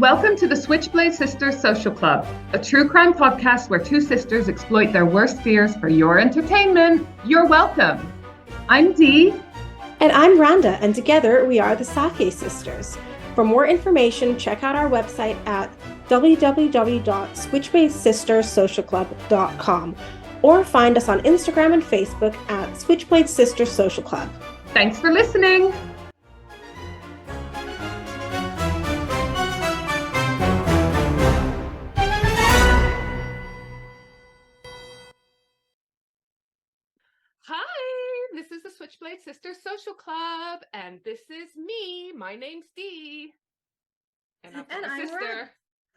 Welcome to the Switchblade Sisters Social Club, a true crime podcast where two sisters exploit their worst fears for your entertainment. You're welcome. I'm Dee. And I'm Rhonda, and together we are the Sake Sisters. For more information, check out our website at www.switchbladesistersocialclub.com or find us on Instagram and Facebook at Switchblade Sisters Social Club. Thanks for listening. Hi, this is the Switchblade Sisters Social Club, and this is me. My name's Dee. And I'm sister.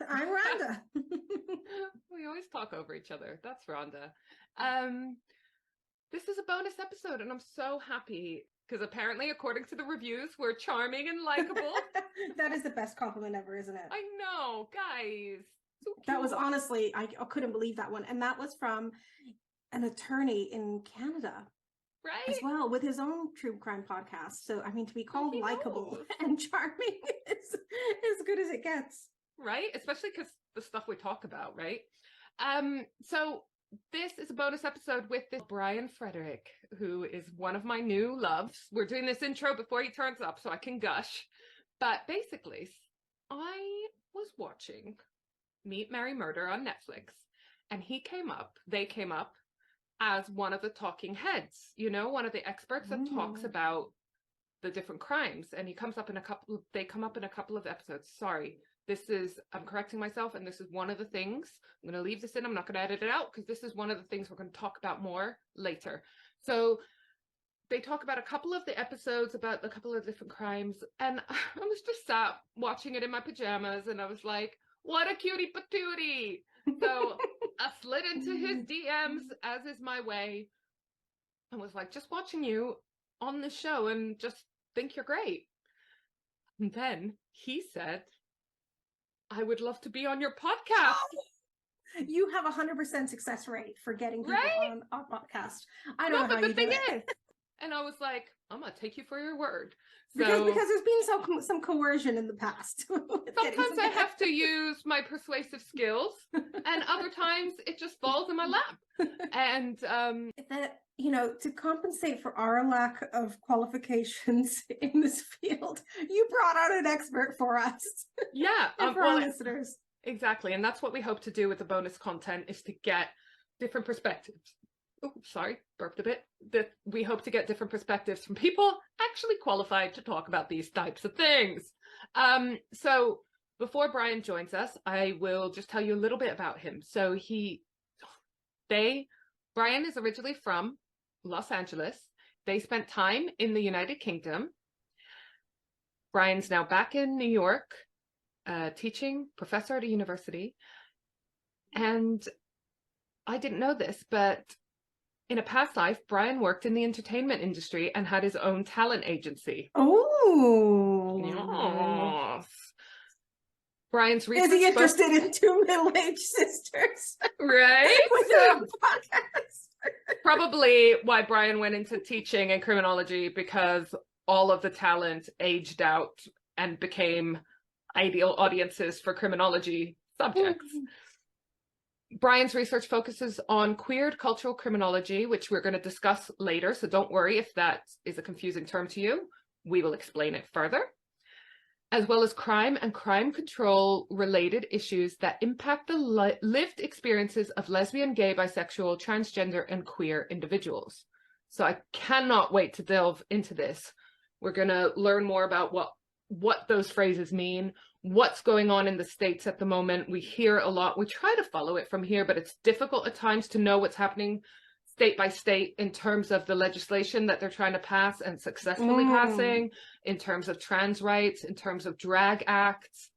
I'm Rhonda. We always talk over each other. That's Rhonda. This is a bonus episode, and I'm so happy because apparently, according to the reviews, we're charming and likable. That is the best compliment ever, isn't it? I know, guys. So that was honestly, I couldn't believe that one. And that was from an attorney in Canada. Right? As well, with his own true crime podcast. So, I mean, to be called likable and charming is as good as it gets. Right? Especially because the stuff we talk about, right? So this is a bonus episode with this Brian Frederick, who is one of my new loves. We're doing this intro before he turns up so I can gush. But basically, I was watching Meet, Marry, Murder on Netflix, and they came up as one of the talking heads, you know, one of the experts that talks about the different crimes. And they come up in a couple of episodes. Sorry, I'm correcting myself. And this is one of the things, I'm going to leave this in. I'm not going to edit it out because this is one of the things we're going to talk about more later. So they talk about a couple of the episodes about a couple of different crimes. And I was just sat watching it in my pajamas and I was like, what a cutie patootie. So I slid into his DMs, as is my way, and was like, just watching you on the show and just think you're great. And then he said, I would love to be on your podcast. You have 100% success rate for getting people on our podcast. I don't know how you do it. And I was like, I'm going to take you for your word. Because there's been some coercion in the past. Sometimes I have to use my persuasive skills, and other times it just falls in my lap. And that, you know, to compensate for our lack of qualifications in this field, you brought out an expert for us. Yeah, for our listeners. Exactly, and that's what we hope to do with the bonus content, is to get different perspectives. Oh, sorry, burped a bit. That we hope to get different perspectives from people actually qualified to talk about these types of things. So before Brian joins us, I will just tell you a little bit about him. So Brian is originally from Los Angeles. They spent time in the United Kingdom. Brian's now back in New York, teaching, professor at a university. And I didn't know this, but in a past life, Brian worked in the entertainment industry and had his own talent agency. Oh. Yes. Brian's research... Is he interested in two middle-aged sisters? Right? With their own podcast. Probably why Brian went into teaching and criminology, because all of the talent aged out and became ideal audiences for criminology subjects. Brian's research focuses on queered cultural criminology, which we're going to discuss later, so don't worry if that is a confusing term to you. We will explain it further, as well as crime and crime control related issues that impact the lived experiences of lesbian, gay, bisexual, transgender, and queer individuals. So I cannot wait to delve into this. We're going to learn more about what those phrases mean, what's going on in the States at the moment. We hear a lot. We try to follow it from here, but it's difficult at times to know what's happening state by state in terms of the legislation that they're trying to pass and successfully passing, in terms of trans rights, in terms of drag acts.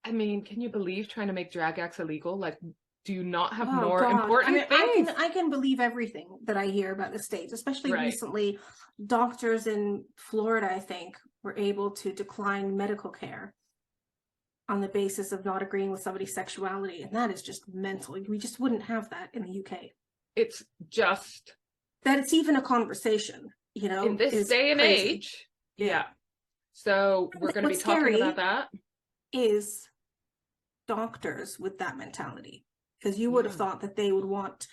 I mean, can you believe trying to make drag acts illegal? Like, do you not have more important things? I can believe everything that I hear about the States, especially recently. Doctors in Florida, I think, were able to decline medical care on the basis of not agreeing with somebody's sexuality. And that is just mental. We just wouldn't have that in the UK. It's just... that it's even a conversation, you know, in this day and age. Yeah. So we're going to be talking about that. Is doctors with that mentality, because you would have thought that they would want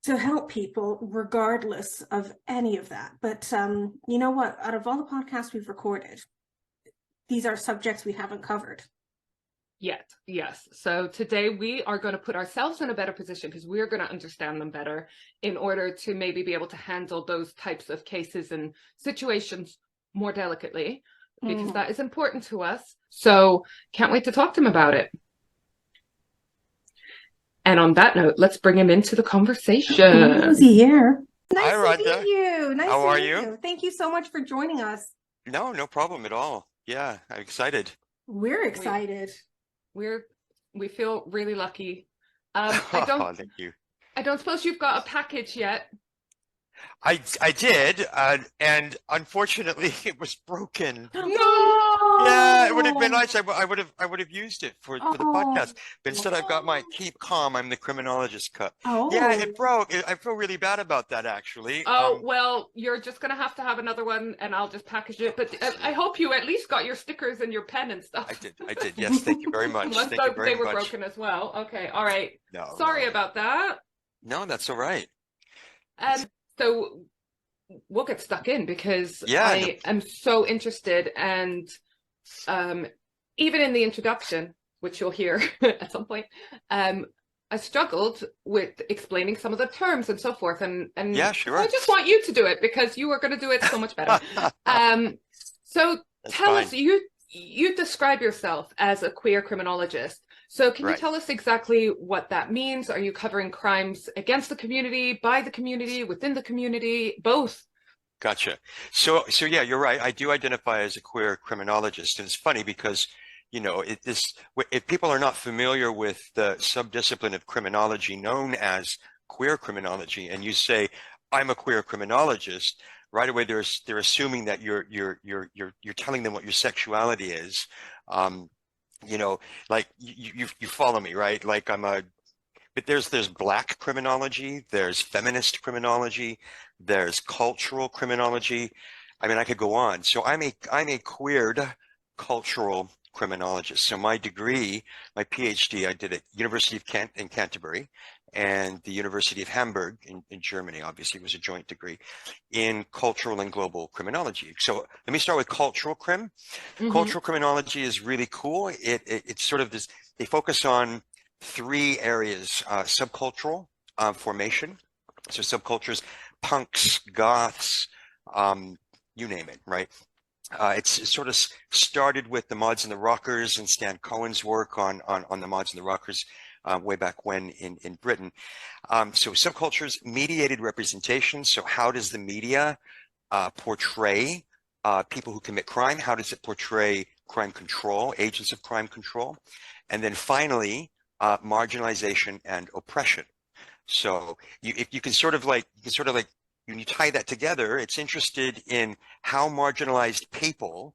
to help people regardless of any of that. But you know what? Out of all the podcasts we've recorded, these are subjects we haven't covered yet. Yes. So today we are going to put ourselves in a better position because we're going to understand them better in order to maybe be able to handle those types of cases and situations more delicately, because that is important to us. So can't wait to talk to him about it. And on that note, let's bring him into the conversation. Who's he here? Hi, Nice to meet you. Nice How to are meet you? you. Thank you so much for joining us. No problem at all. Yeah, I'm excited. We're excited. We feel really lucky. Thank you. I don't suppose you've got a package yet. I did, and unfortunately, it was broken. No. Yeah, it would have been nice. I would have used it for the podcast, but instead I've got my Keep Calm, I'm the Criminologist cup. Yeah, it broke. I feel really bad about that, actually. Well, you're just gonna have to have another one, and I'll just package it. But I hope you at least got your stickers and your pen and stuff. I did. Yes, thank you very much. Thank you very much. They were broken as well. Okay, all right. No, sorry about that. No, that's all right. So we'll get stuck in because I am so interested, and even in the introduction, which you'll hear at some point, I struggled with explaining some of the terms and so forth, and yeah, sure. I just want you to do it because you are going to do it so much better. So tell us, you describe yourself as a queer criminologist. So can you tell us exactly what that means? Are you covering crimes against the community, by the community, within the community, both? Gotcha. So yeah, you're right. I do identify as a queer criminologist. And it's funny because, you know, if people are not familiar with the subdiscipline of criminology known as queer criminology, and you say, I'm a queer criminologist, right away they're assuming that you're telling them what your sexuality is. You know, like you follow me, right? Like but there's Black criminology, there's feminist criminology, there's cultural criminology. I mean, I could go on. So I'm a queered cultural criminologist. So my degree, my PhD, I did at University of Kent in Canterbury and the University of Hamburg in Germany. Obviously, it was a joint degree in cultural and global criminology. So let me start with cultural crim. Cultural criminology is really cool. It's sort of this, they focus on 3 areas: subcultural formation. So subcultures, punks, goths, you name it, right? It's sort of started with the Mods and the Rockers and Stan Cohen's work on the Mods and the Rockers way back when in Britain. So subcultures, mediated representation. So how does the media portray people who commit crime? How does it portray crime control, agents of crime control? And then finally, marginalization and oppression. So you can sort of like when you tie that together, it's interested in how marginalized people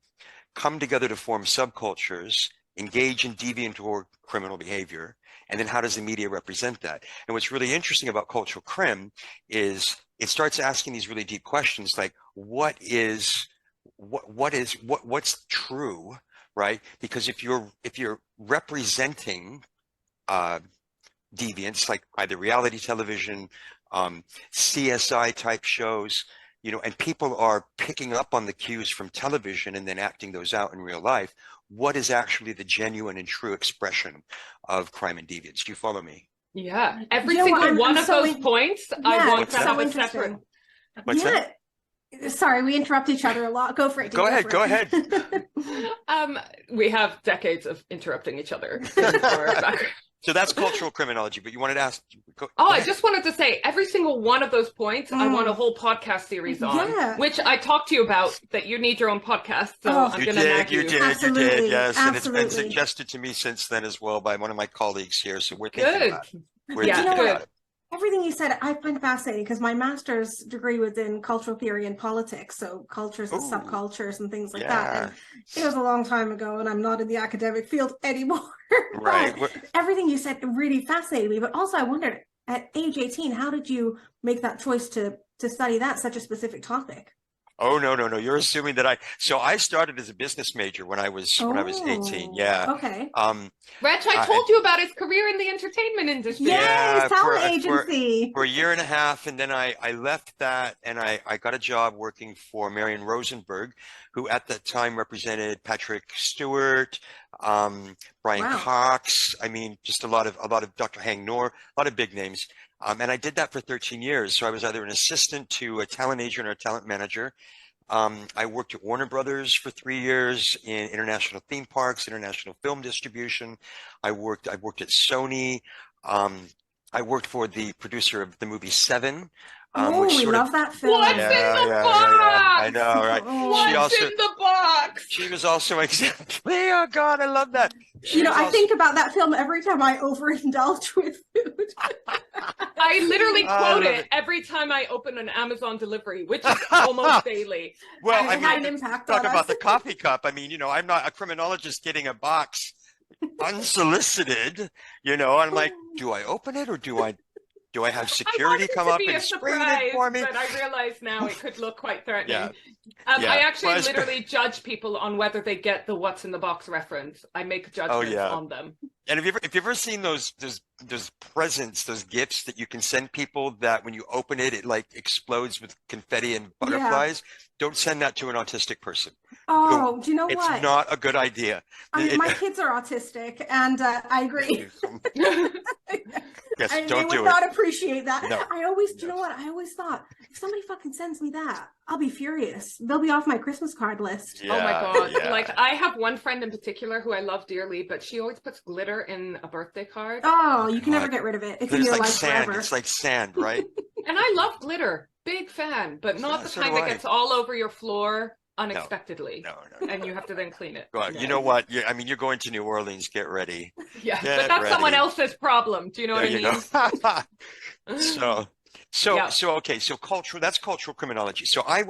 come together to form subcultures, engage in deviant or criminal behavior, and then how does the media represent that? And what's really interesting about cultural crim is it starts asking these really deep questions like what's true, right? Because if you're representing deviants like either reality television, CSI type shows, you know, and people are picking up on the cues from television and then acting those out in real life, what is actually the genuine and true expression of crime and deviance? Do you follow me? Yeah, every single one of those points, I want to have a separate. What's that? Sorry, we interrupt each other a lot. Go for it. Go ahead. We have decades of interrupting each other. So that's cultural criminology, but you wanted to ask. I just wanted to say every single one of those points, I want a whole podcast series on, which I talked to you about, that you need your own podcast. So I'm going to nag you. You did, yes. Absolutely. And it's been suggested to me since then as well by one of my colleagues here. So we're thinking about it. We're thinking about it. Everything you said, I find fascinating because my master's degree was in cultural theory and politics. So cultures and subcultures and things like that. And it was a long time ago and I'm not in the academic field anymore. Right. Everything you said really fascinated me. But also I wondered, at age 18, how did you make that choice to study that, such a specific topic? Oh, no, no, no. You're assuming that so I started as a business major when I was 18. Oh, Yeah. okay. Reg, I told you about his career in the entertainment industry. Yes, Yeah, talent agency. for a year and a half, and then I left that, and I got a job working for Marion Rosenberg, who at that time represented Patrick Stewart, Brian Wow. Cox. I mean, just a lot of Dr. Hang Noor, a lot of big names. And I did that for 13 years. So I was either an assistant to a talent agent or a talent manager. I worked at Warner Brothers for 3 years in international theme parks, international film distribution. I worked at Sony. Um, I worked for the producer of the movie Seven, Oh, which we sort of, love that What's film. in the I box? know, right? She What's also, in the box? she was also exactly, oh God, I love that. She was I also, think about that film every time I overindulge with food. I literally I quote love it it. every time I open an Amazon delivery, which is almost daily. Well, And I it had mean, an impact talk on about us. the coffee cup. I mean, I'm not a criminologist getting a box unsolicited, and I'm like, do I open it or do I have I want security it come to up be a and screen it surprise, for me? but I realize now it could look quite threatening. Yeah, I yeah. actually Well, literally judge people on whether they get the what's in the box reference. I make oh judgments yeah. on them. And have you ever seen those presents, those gifts that you can send people that when you open it, it like explodes with confetti and Yeah. butterflies? Don't send that to an autistic person. Oh, do you know It's what? not a good idea. I mean, my kids are autistic, and I agree. Yes, They don't would do it. not appreciate that. No. Do you know what? I always thought, if somebody fucking sends me that, I'll be furious. They'll be off my Christmas card list. Oh my God. Yeah. Like, I have one friend in particular who I love dearly, but she always puts glitter in a birthday card. Oh, you can never God. get rid of it. It's But in it's your like life sand. forever. It's like sand, right? And I love glitter. Big fan, but not Yeah, the so kind do that I. gets all over your floor unexpectedly. No. And you have to then clean it. Well, you know what? I mean, you're going to New Orleans. Get ready. Yeah, Get but that's someone ready. else's problem. Do you know There what I you mean? go. Yeah. Okay. So that's cultural criminology. So I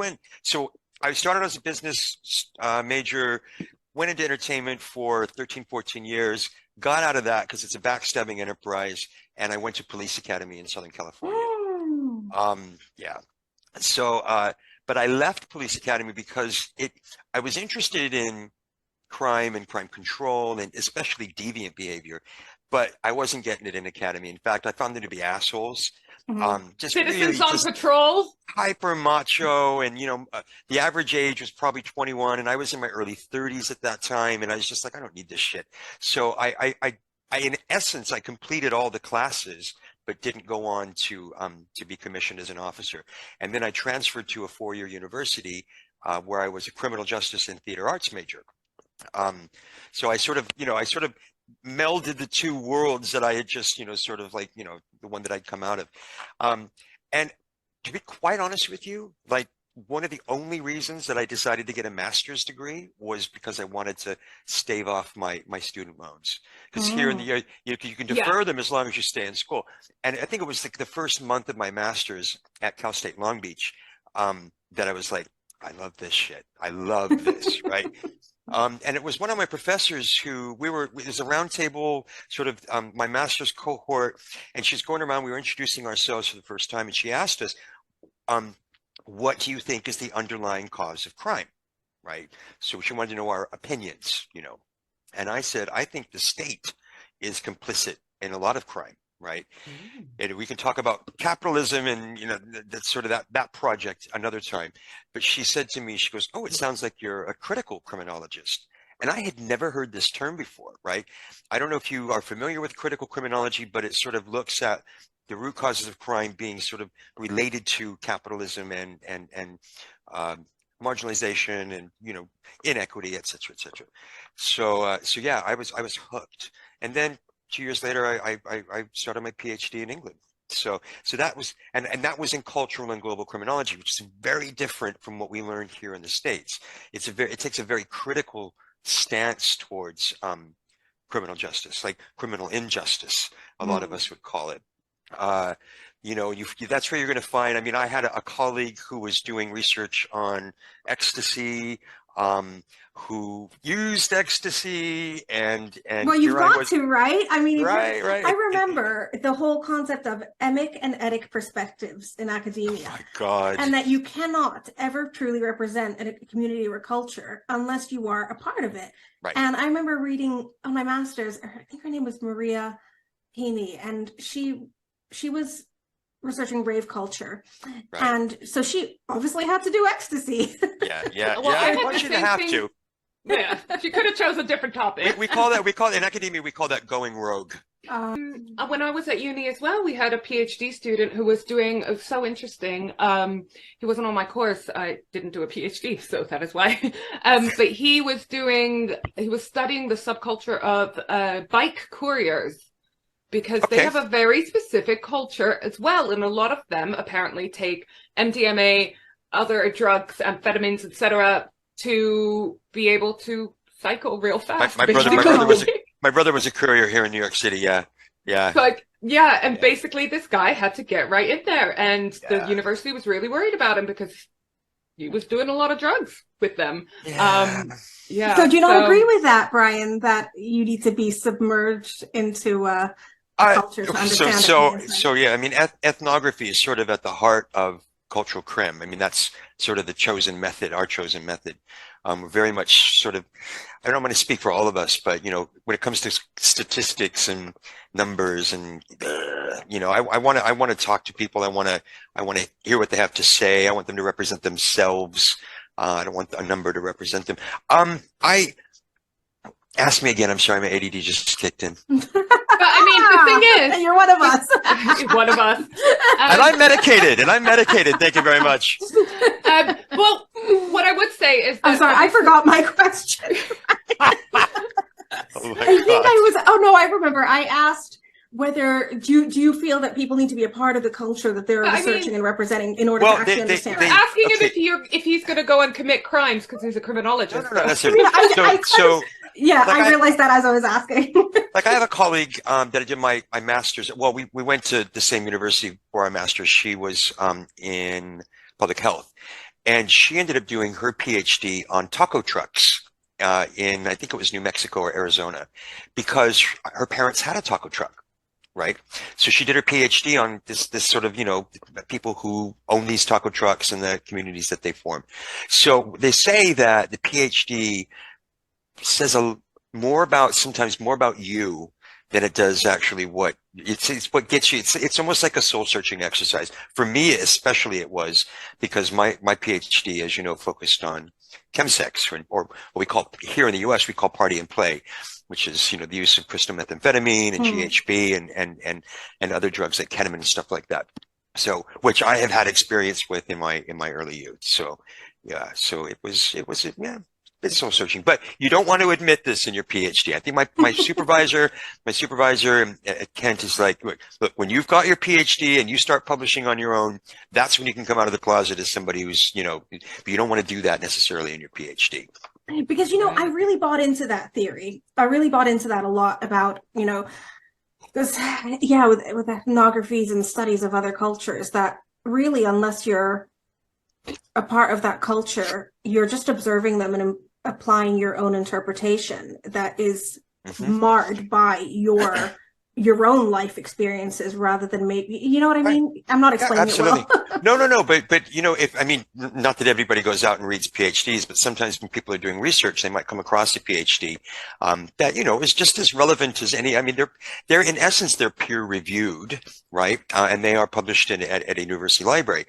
started as a business major, went into entertainment for 13, 14 years, got out of that because it's a backstabbing enterprise. And I went to Police Academy in Southern California. Yeah. So, but I left Police Academy because I was interested in crime and crime control and especially deviant behavior, but I wasn't getting it in Academy. In fact, I found them to be assholes. Just Citizens really on just patrol. hyper macho, and the average age was probably 21, and I was in my early 30s at that time, and I was just like, I don't need this shit. So I in essence, I completed all the classes, but didn't go on to be commissioned as an officer. And then I transferred to a 4-year university where I was a criminal justice and theater arts major. So I sort of melded the two worlds that I had just, sort of like, the one that I'd come out of. And to be quite honest with you, like one of the only reasons that I decided to get a master's degree was because I wanted to stave off my student loans. Because here in the year, you can defer them as long as you stay in school. And I think it was like the first month of my master's at Cal State Long Beach that I was like, I love this shit. I love this, right? And it was one of my professors who it was a roundtable sort of my master's cohort, and she's going around, we were introducing ourselves for the first time, and she asked us, what do you think is the underlying cause of crime, right? So she wanted to know our opinions, and I said, I think the state is complicit in a lot of crime, right? And we can talk about capitalism and, that's sort of that project another time. But she said to me, she goes, oh, it sounds like you're a critical criminologist. And I had never heard this term before, right? I don't know if you are familiar with critical criminology, but it sort of looks at the root causes of crime being sort of related to capitalism and marginalization and, inequity, et cetera, et cetera. So yeah, I was hooked. And then 2 years later, I started my PhD in England. So that was, and that was in cultural and global criminology, which is very different from what we learned here in the States. It takes a very critical stance towards criminal justice, like criminal injustice, a lot of us would call it. That's where you're going to find. I mean, I had a colleague who was doing research on ecstasy, who used ecstasy and well, you've here I got was, to, right? I mean, right. I remember the whole concept of emic and etic perspectives in Oh academia, my God. and that you cannot ever truly represent a community or culture unless you are a part of it. Right. And I remember reading on my master's, I think her name was Maria Heaney, and she was researching rave culture, Right. and so she obviously had to do ecstasy. Yeah. Well, I had Why the should same have thing. to? Yeah, she could have chose a different topic. We call that in academia, we call that going rogue. When I was at uni as well, we had a PhD student who was doing, so interesting. He wasn't on my course. I didn't do a PhD, so that is why. But he was studying the subculture of bike couriers, because they have a very specific culture as well. And a lot of them apparently take MDMA, other drugs, amphetamines, etc., to be able to cycle real fast. My brother was a courier here in New York City. Yeah. And basically this guy had to get right in there, and the university was really worried about him because he was doing a lot of drugs with them. So do you not agree with that, Brian, that you need to be submerged into culture to understand so yeah, I mean, ethnography is sort of at the heart of cultural crim. I mean, that's sort of the chosen method, our chosen method. We're very much sort of, I don't want to speak for all of us, but, when it comes to statistics and numbers and, I want to talk to people. I want to hear what they have to say. I want them to represent themselves. I don't want a number to represent them. Ask me again. I'm sorry, my ADD just kicked in. But I mean, the thing is, you're one of us. One of us. And I'm medicated. Thank you very much. Well, what I would say is that, I'm sorry, I forgot my question. I remember I asked whether do you feel that people need to be a part of the culture that they're researching and representing in order to actually understand? You're asking him if he's going to go and commit crimes because he's a criminologist. No, that's it. I realized that as I was asking. Like, I have a colleague that I did my master's. Well, we went to the same university for our master's. She was in public health, and she ended up doing her PhD on taco trucks in, I think it was New Mexico or Arizona, because her parents had a taco truck. Right. So she did her PhD on this sort of, people who own these taco trucks and the communities that they form. So they say that the PhD says sometimes more about you than it does actually what it's what gets you. It's almost like a soul searching exercise. For me, especially, it was because my PhD, as you know, focused on chemsex, or what we call here in the US, we call party and play, which is, the use of crystal methamphetamine and GHB and other drugs like ketamine and stuff like that. So, which I have had experience with in my early youth. So, yeah. So it was it's soul searching, but you don't want to admit this in your PhD. I think my supervisor at Kent is like, look, when you've got your PhD and you start publishing on your own, that's when you can come out of the closet as somebody who's, but you don't want to do that necessarily in your PhD. Because, I really bought into that theory. I really bought into that a lot about, this, with ethnographies and studies of other cultures, that really, unless you're a part of that culture, you're just observing them and applying your own interpretation that is marred by your own life experiences rather than maybe, you know what I mean? I'm not explaining it well. No, but not that everybody goes out and reads PhDs, but sometimes when people are doing research, they might come across a PhD that, is just as relevant as any. I mean, they're in essence, they're peer reviewed, right? And they are published at a university library.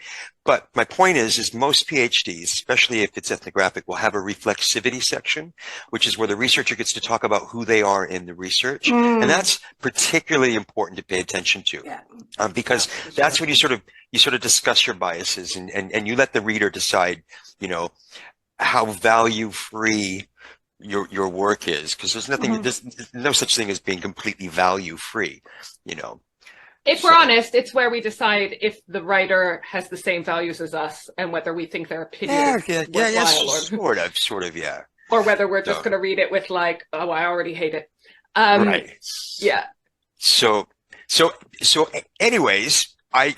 But my point is most PhDs, especially if it's ethnographic, will have a reflexivity section, which is where the researcher gets to talk about who they are in the research. And that's particularly important to pay attention to, because that's when you sort of discuss your biases and you let the reader decide, how value free your work is, because there's no such thing as being completely value free, If we're honest, it's where we decide if the writer has the same values as us and whether we think their opinion is worthwhile, sort of, yeah. Or whether we're just going to read it with like, oh, I already hate it. Right. Yeah. So anyways, I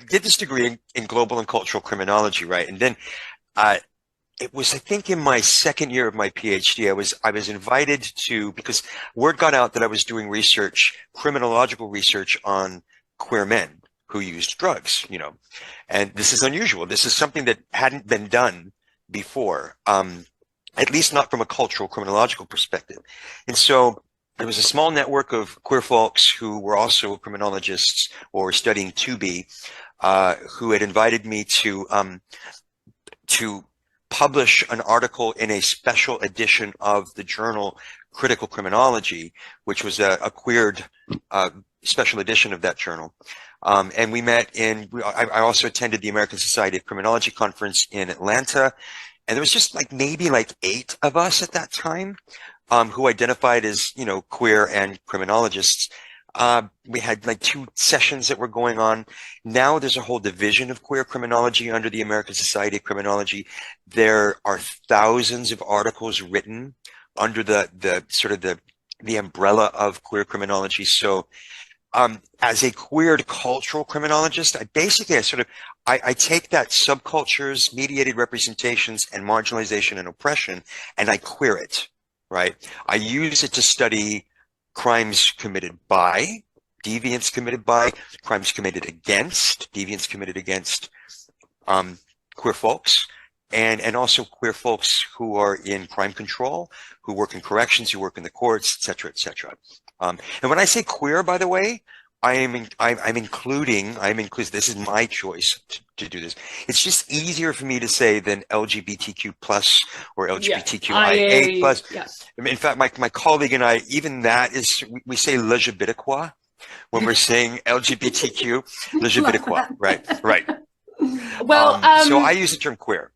did this degree in global and cultural criminology, right? And then it was, I think, in my second year of my PhD, I was invited to, because word got out that I was doing research, criminological research on queer men who used drugs, you know, and this is unusual. This is something that hadn't been done before, at least not from a cultural criminological perspective. And so there was a small network of queer folks who were also criminologists or studying to be, who had invited me to publish an article in a special edition of the journal Critical Criminology, which was a queered special edition of that journal. And we met I also attended the American Society of Criminology conference in Atlanta. And there was just like maybe like 8 of us at that time who identified as, you know, queer and criminologists. We had like 2 sessions that were going on. Now there's a whole division of queer criminology under the American Society of Criminology. There are thousands of articles written under the sort of the umbrella of queer criminology. So as a queered cultural criminologist, I take that subcultures, mediated representations, and marginalization and oppression, and I queer it, right? I use it to study crimes committed by, deviance committed by, crimes committed against, deviance committed against queer folks, and also queer folks who are in crime control, who work in corrections, who work in the courts, et cetera, et cetera. And when I say queer, by the way, I'm including, this is my choice to do this. It's just easier for me to say than LGBTQ plus or LGBTQIA plus. Yes. In fact, my colleague and I, even that is, we say LGBTQA when we're saying LGBTQ, LGBTQA, right. Well, so I use the term queer.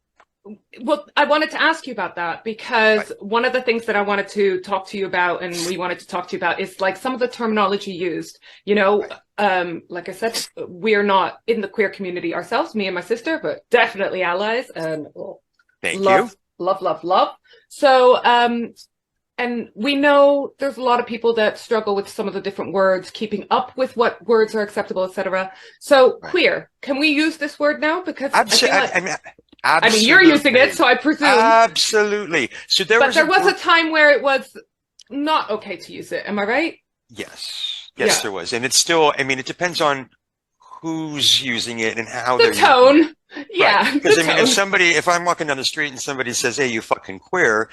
Well, I wanted to ask you about that because one of the things that I wanted to talk to you about, and we wanted to talk to you about, is like some of the terminology used. You know, like I said, we're not in the queer community ourselves, me and my sister, but definitely allies, and love. So, and we know there's a lot of people that struggle with some of the different words, keeping up with what words are acceptable, etc. So, queer, can we use this word now? Because Absolutely. I mean, you're using it, so I presume. Absolutely. So there was a time where it was not okay to use it. Am I right? Yes, there was, and it's still. I mean, it depends on who's using it and how the tone. Yeah, because I mean, if I'm walking down the street and somebody says, "Hey, you fucking queer,"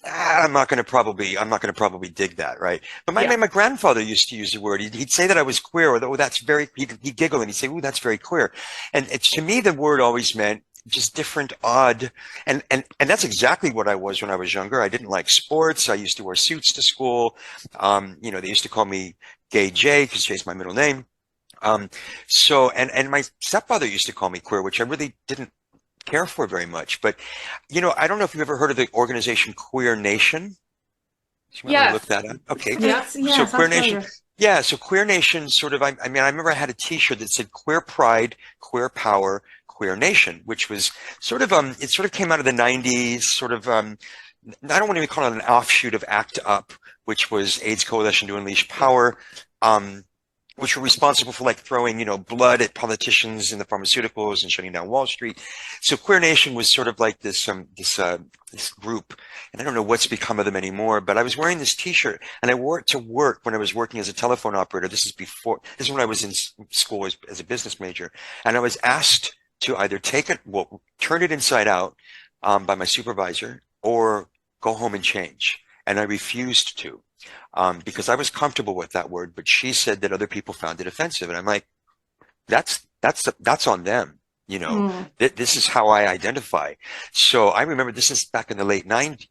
I'm not going to probably dig that, right? But my grandfather used to use the word. He'd say that I was queer, or "Oh, that's very." He'd giggle and he'd say, "Oh, that's very queer," and to me, the word always meant just different, odd, and that's exactly what I was when I was younger. I didn't like sports. I used to wear suits to school. You know, they used to call me Gay Jay because Jay's my middle name. So and my stepfather used to call me queer, which I really didn't care for very much. But you know, I don't know if you've ever heard of the organization Queer Nation. You might want to look that up. Okay. So Queer Nation. Yeah, so Queer Nation sort of, I mean, I remember I had a t-shirt that said Queer Pride, Queer Power, Queer Nation, which was sort of, it sort of came out of the 90s, sort of, I don't want to even call it an offshoot of ACT UP, which was AIDS Coalition to Unleash Power, which were responsible for like throwing, you know, blood at politicians in the pharmaceuticals and shutting down Wall Street. So Queer Nation was sort of like this group, and I don't know what's become of them anymore, but I was wearing this t-shirt and I wore it to work when I was working as a telephone operator. This is when I was in school as a business major. And I was asked to either turn it inside out by my supervisor or go home and change. And I refused to. Because I was comfortable with that word, but she said that other people found it offensive, and I'm like, that's on them, you know. This is how I identify. So I remember this is back in the late 90s,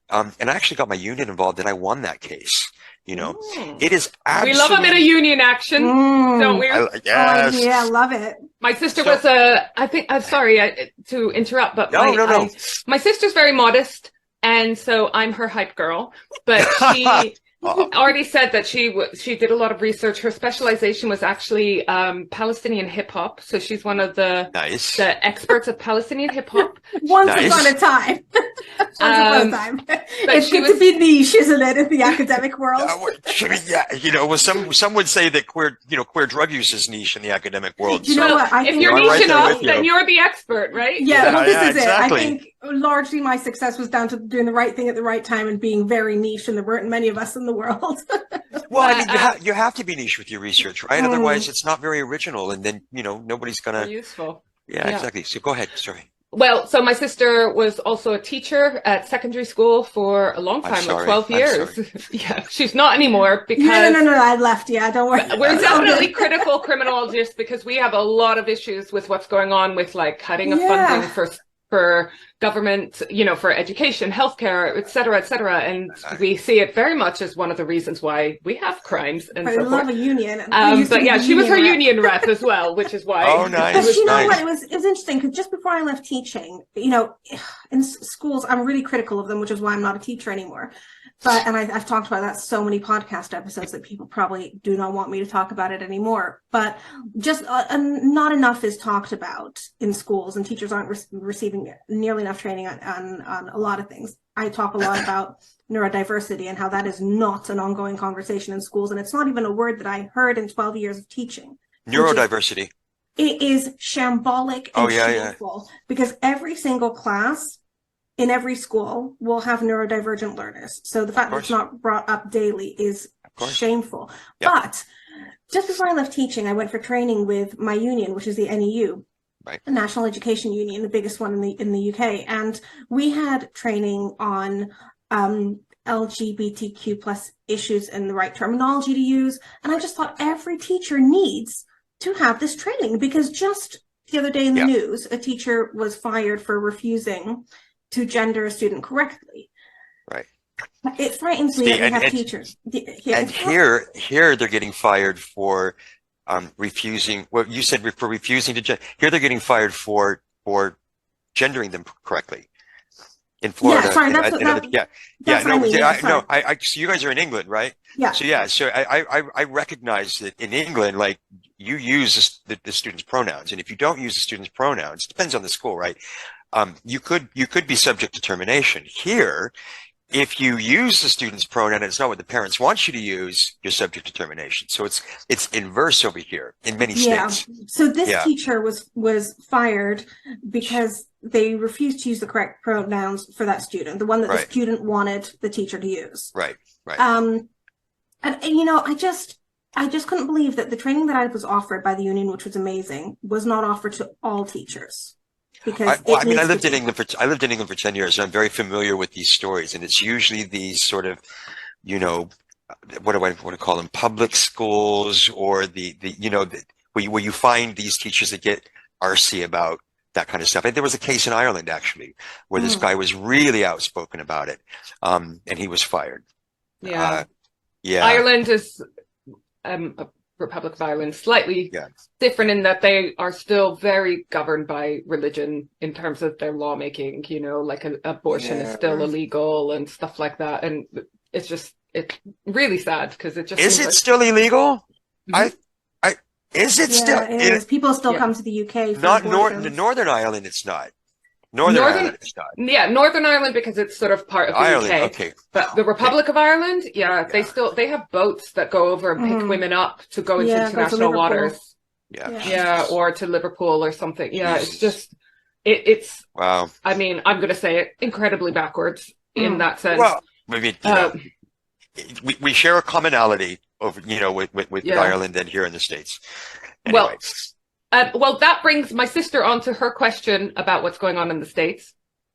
and I actually got my union involved, and I won that case. You know, it is absolutely. We love a bit of union action, don't we? Yes. I love it. My sister was I'm sorry to interrupt, but no. My sister's very modest. And so I'm her hype girl, but she already said that she did a lot of research. Her specialization was actually Palestinian hip hop. So she's one of the experts of Palestinian hip hop. Once upon a time. Once upon a time. It's she good to be niche, isn't it, in the academic world? Yeah, well, some would say that queer drug use is niche in the academic world. You know what? I if think you're I'm niche right there enough, with you. then you're the expert, right? Yeah, well, this is exactly. it. I think largely my success was down to doing the right thing at the right time and being very niche, and there weren't many of us in the world. Well, I mean, you have to be niche with your research, right? Otherwise, it's not very original, and then nobody's gonna. Useful. Yeah, exactly. So go ahead. Sorry. Well, so my sister was also a teacher at secondary school for a long time, like 12 years. Yeah, she's not anymore because no, I left. Yeah, don't worry. We're definitely critical criminologists because we have a lot of issues with what's going on with like cutting of funding for government, for education, healthcare, et cetera, and we see it very much as one of the reasons why we have crimes and so forth. I love a union. But yeah, she was her union rep as well, which is why. Oh, nice. But you know what? It was interesting because just before I left teaching, in schools, I'm really critical of them, which is why I'm not a teacher anymore. And I've talked about that so many podcast episodes that people probably do not want me to talk about it anymore. But just not enough is talked about in schools, and teachers aren't receiving nearly enough training on a lot of things. I talk a lot about neurodiversity and how that is not an ongoing conversation in schools, and it's not even a word that I heard in 12 years of teaching. Neurodiversity. It is shambolic and shameful because every single class in every school will have neurodivergent learners. So the fact that it's not brought up daily is shameful. Yep. But just before I left teaching, I went for training with my union, which is the NEU, the National Education Union, the biggest one in the UK. And we had training on LGBTQ plus issues and the right terminology to use. And I just thought every teacher needs to have this training, because just the other day in the news, a teacher was fired for refusing to gender a student correctly. Right. It frightens me that we have teachers. And here they're getting fired for refusing. Well, you said for refusing to gender. Here they're getting fired for gendering them correctly. In Florida. Yeah, sorry, so you guys are in England, right? Yeah. So I recognize that in England, like, you use the students' pronouns, and if you don't use the students' pronouns, it depends on the school, right? You could be subject to termination. Here, if you use the student's pronoun and it's not what the parents want you to use, you're subject to termination. So it's inverse over here in many states. So this teacher was fired because they refused to use the correct pronouns for that student, the one that the student wanted the teacher to use. Right. And I just couldn't believe that the training that I was offered by the union, which was amazing, was not offered to all teachers. Because I lived in England for 10 years, and I'm very familiar with these stories. And it's usually these sort of, what do I want to call them, public schools, or where you find these teachers that get arsy about that kind of stuff. And there was a case in Ireland, actually, where this guy was really outspoken about it, and he was fired. Ireland is Republic of Ireland, slightly different in that they are still very governed by religion in terms of their lawmaking, like abortion is still illegal and stuff like that. And it's really sad because it just is it still illegal? Is it still? It is. People still come to the UK. Not Northern Ireland. It's not. Northern Ireland is not. Yeah, Northern Ireland, because it's sort of part of the Ireland, UK. Okay. But the Republic of Ireland, they have boats that go over and pick women up to go into international waters. Or to Liverpool or something. Yeah, Jesus. It's just it's wow. I mean, I'm going to say it incredibly backwards in that sense. Well, maybe we share a commonality over with Ireland and here in the States. Anyway. Well, that brings my sister on to her question about what's going on in the States.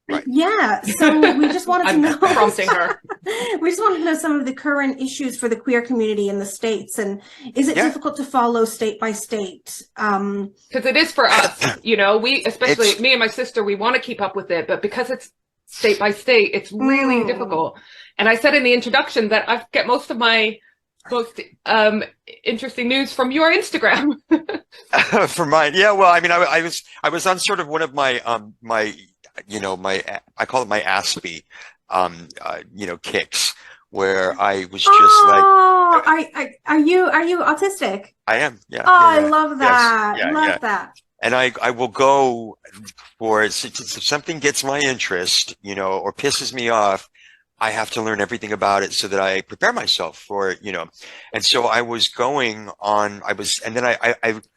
Right. Yeah, so we just wanted to know. Prompting her. We just wanted to know some of the current issues for the queer community in the States, and is it difficult to follow state by state? Because it is for us, we, especially me and my sister, we want to keep up with it, but because it's state by state, it's really difficult. And I said in the introduction that I get most of my most interesting news from your Instagram. From mine, well, I mean, I was on sort of one of my I call it my Aspie kicks, where I was just are you autistic? I am, yeah. I love that. Love that. And I will go for it. If something gets my interest, you know, or pisses me off, I have to learn everything about it so that I prepare myself for it, you know. And so I was going on, and then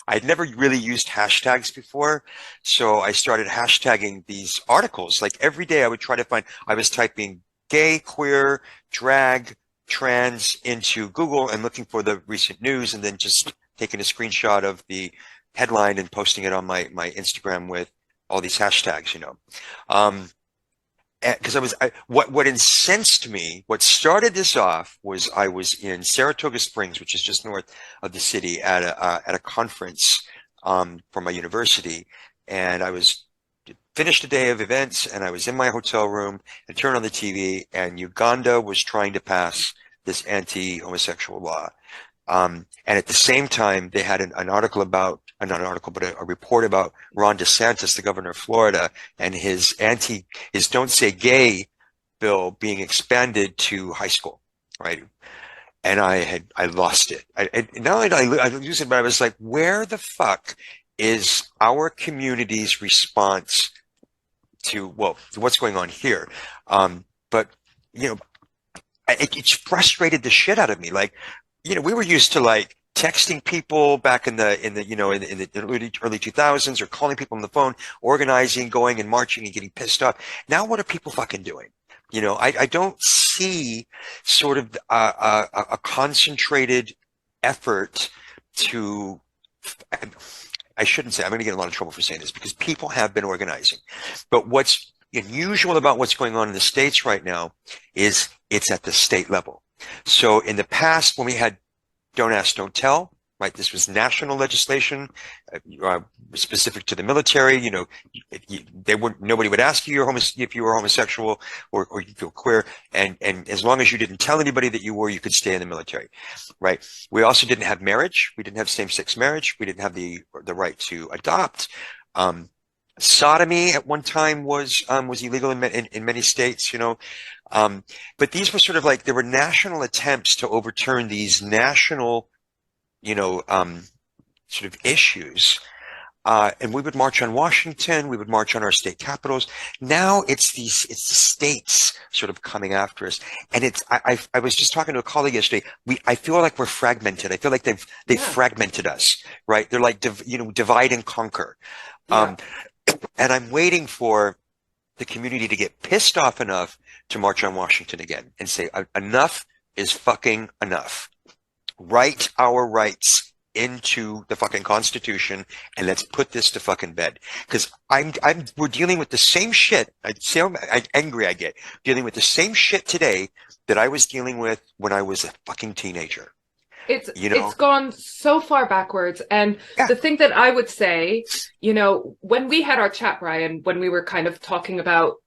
I'd never really used hashtags before. So I started hashtagging these articles. Like every day I would try to find, I was typing gay, queer, drag, trans into Google and looking for the recent news, and then just taking a screenshot of the headline and posting it on my Instagram with all these hashtags, you know. Because what incensed me, what started this off was I was in Saratoga Springs, which is just north of the city, at a conference for my university, and I was finished a day of events, and I was in my hotel room and turned on the TV, and Uganda was trying to pass this anti-homosexual law. And at the same time, they had an article about, not an article, but a report about Ron DeSantis, the governor of Florida, and his Don't Say Gay bill being expanded to high school, right? And I lost it. Not only did I lose it, but I was like, where the fuck is our community's response to, well, what's going on here? But, you know, it frustrated the shit out of me. Like, you know, we were used to like texting people back in the you know, in the early 2000s, or calling people on the phone, organizing, going and marching and getting pissed off. Now what are people fucking doing? You know, I don't see sort of a concentrated effort to, I shouldn't say, I'm going to get in a lot of trouble for saying this, because people have been organizing. But what's unusual about what's going on in the States right now is it's at the state level. So in the past, when we had Don't Ask, Don't Tell, right? This was national legislation specific to the military. You know, nobody would ask you if you were homosexual or you feel queer, and as long as you didn't tell anybody that you were, you could stay in the military, right? We also didn't have marriage. We didn't have same-sex marriage. We didn't have the right to adopt. Sodomy at one time was illegal in many states, you know. But these were sort of like, there were national attempts to overturn these national, you know, sort of issues. And we would march on Washington, we would march on our state capitals. Now it's the states sort of coming after us. And I was just talking to a colleague yesterday. I feel like we're fragmented. I feel like they've fragmented us, right? They're like, divide and conquer. Yeah. And I'm waiting for the community to get pissed off enough to march on Washington again and say, enough is fucking enough. Write our rights into the fucking Constitution, and let's put this to fucking bed. Because we're dealing with the same shit. I'd say how angry I get, dealing with the same shit today that I was dealing with when I was a fucking teenager. It's gone so far backwards. And the thing that I would say, you know, when we had our chat, Brian, when we were kind of talking about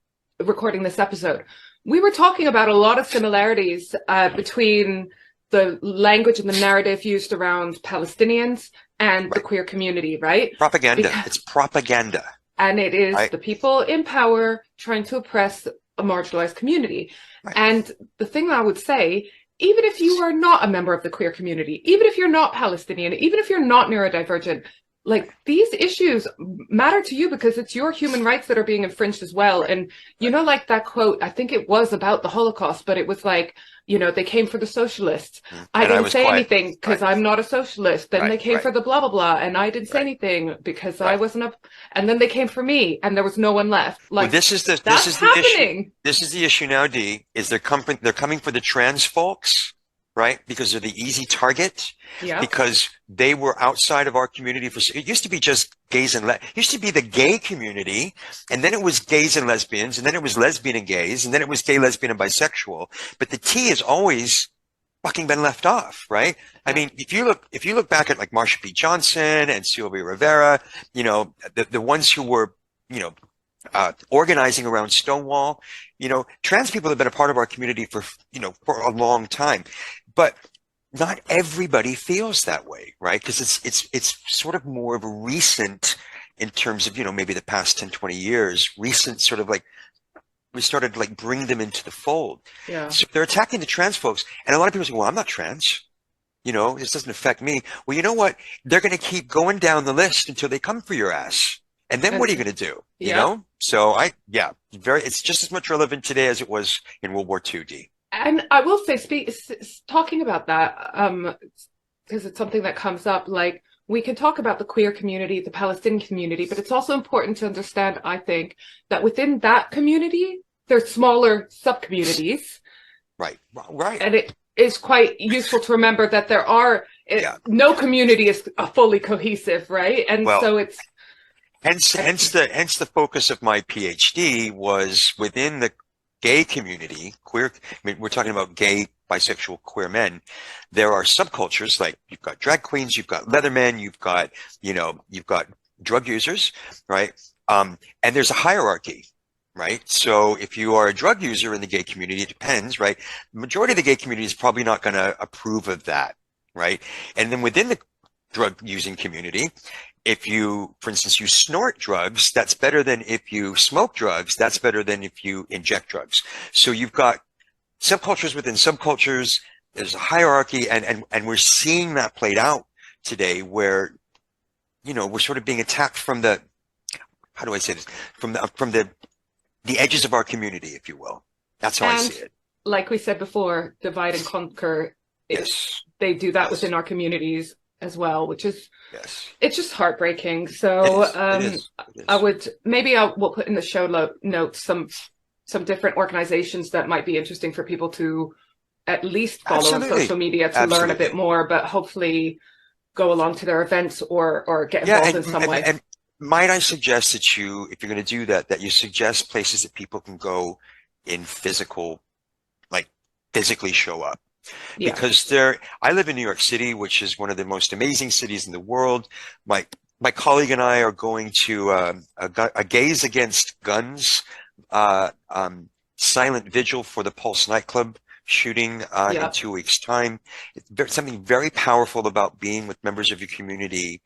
recording this episode, we were talking about a lot of similarities between the language and the narrative used around Palestinians and the queer community, right? Propaganda. It's propaganda. And it is the people in power trying to oppress a marginalized community. Right. And the thing I would say, even if you are not a member of the queer community, even if you're not Palestinian, even if you're not neurodivergent, like, these issues matter to you because it's your human rights that are being infringed as well. And, you know, like that quote, I think it was about the Holocaust, but it was like, you know, they came for the socialists. I didn't say anything because I'm not a socialist. Then they came for the blah, blah, blah. And I didn't say anything because I wasn't up. And then they came for me and there was no one left. Like, this is the issue. This is the issue now, Dee, is they're coming for the trans folks, right? Because they're the easy target. Yeah. Because they were outside of our community it used to be just gays and it used to be the gay community, and then it was gays and lesbians, and then it was lesbian and gays, and then it was gay, lesbian, and bisexual. But the T has always fucking been left off, right? I mean, if you look back at like Marsha P. Johnson and Sylvia Rivera, you know, the ones who were, you know, organizing around Stonewall, you know, trans people have been a part of our community for a long time, but not everybody feels that way, right? Because it's sort of more of a recent, in terms of, you know, maybe the past 10, 20 years, recent sort of like, we started to like bring them into the fold. Yeah. So they're attacking the trans folks. And a lot of people say, well, I'm not trans. You know, this doesn't affect me. Well, you know what? They're going to keep going down the list until they come for your ass. And then what are you going to do? You Yeah. know? So it's just as much relevant today as it was in World War II, D. And I will say, talking about that, because it's something that comes up, like, we can talk about the queer community, the Palestinian community, but it's also important to understand, I think, that within that community, there's smaller sub-communities. Right. Right. And it is quite useful to remember that there are, no community is fully cohesive, right? And well, so it's... Hence the focus of my PhD was within the gay community, queer, I mean, we're talking about gay, bisexual, queer men. There are subcultures, like you've got drag queens, you've got leathermen, you've got drug users, right? And there's a hierarchy, right? So if you are a drug user in the gay community, it depends, right? The majority of the gay community is probably not going to approve of that, right? And then within the drug using community, if you, for instance, you snort drugs, that's better than if you smoke drugs. That's better than if you inject drugs. So you've got subcultures within subcultures. There's a hierarchy, and we're seeing that played out today, where, you know, we're sort of being attacked from the, how do I say this, from the edges of our community, if you will. That's how I see it. Like we said before, divide and conquer. Yes. They do that within our communities as well, which is, yes, it's just heartbreaking. So it is. I will put in the show notes some different organizations that might be interesting for people to at least follow on social media to learn a bit more, but hopefully go along to their events or get involved in some way. And might I suggest that you, if you're going to do that, that you suggest places that people can go in physical, like physically show up. Yeah. Because I live in New York City, which is one of the most amazing cities in the world. My colleague and I are going to a Gays Against Guns silent vigil for the Pulse nightclub shooting in 2 weeks' time. It's something very powerful about being with members of your community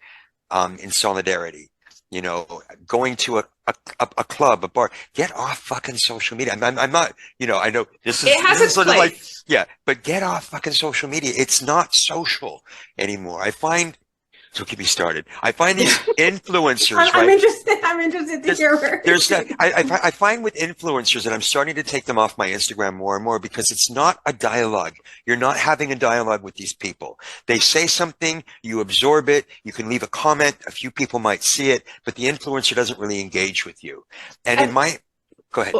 in solidarity. You know, going to a club, a bar. Get off fucking social media. I'm not, you know, I know this is sort of like, yeah, but get off fucking social media. It's not social anymore. I find, so keep me started. I find these influencers, I'm interested to hear. I find with influencers that I'm starting to take them off my Instagram more and more, because it's not a dialogue. You're not having a dialogue with these people. They say something, you absorb it, you can leave a comment, a few people might see it, but the influencer doesn't really engage with you. And go ahead.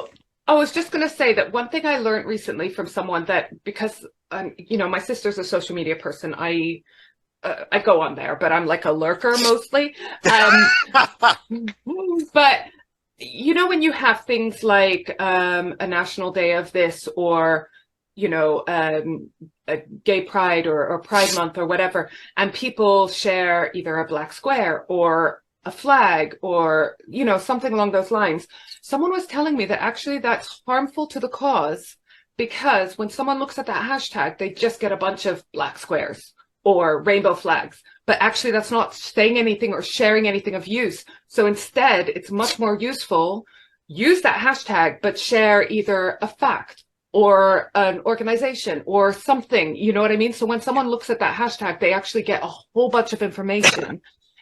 I was just going to say that one thing I learned recently from someone, that because, you know, my sister's a social media person, I go on there, but I'm like a lurker mostly. But you know, when you have things like a national day of this, or, you know, a gay pride or Pride Month or whatever, and people share either a black square or a flag or, you know, something along those lines. Someone was telling me that actually that's harmful to the cause, because when someone looks at that hashtag, they just get a bunch of black squares or rainbow flags, but actually that's not saying anything or sharing anything of use. So instead, it's much more useful, use that hashtag, but share either a fact or an organization or something, you know what I mean? So when someone looks at that hashtag, they actually get a whole bunch of information.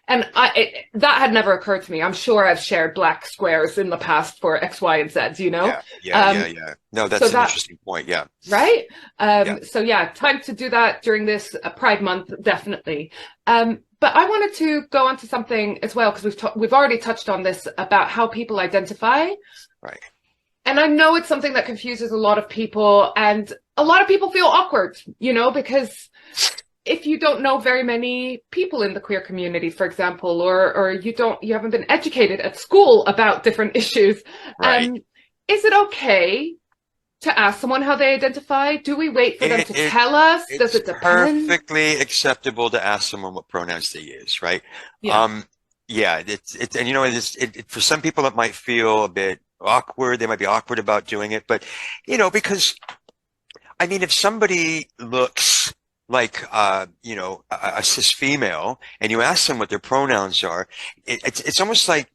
And that had never occurred to me. I'm sure I've shared black squares in the past for X, Y, and Z, you know? Yeah. No, that's an interesting point. Yeah. Right? So yeah, time to do that during this Pride Month, definitely. But I wanted to go on to something as well, because we've already touched on this about how people identify. Right. And I know it's something that confuses a lot of people, and a lot of people feel awkward, you know, because if you don't know very many people in the queer community, for example, or you haven't been educated at school about different issues, right. Is it okay to ask someone how they identify? Do we wait for them to tell us? Does it depend? It's perfectly acceptable to ask someone what pronouns they use, right? Yeah. Yeah, and you know, for some people it might feel a bit awkward. They might be awkward about doing it, but you know, because I mean, if somebody looks like you know, a cis female, and you ask them what their pronouns are, it's almost like,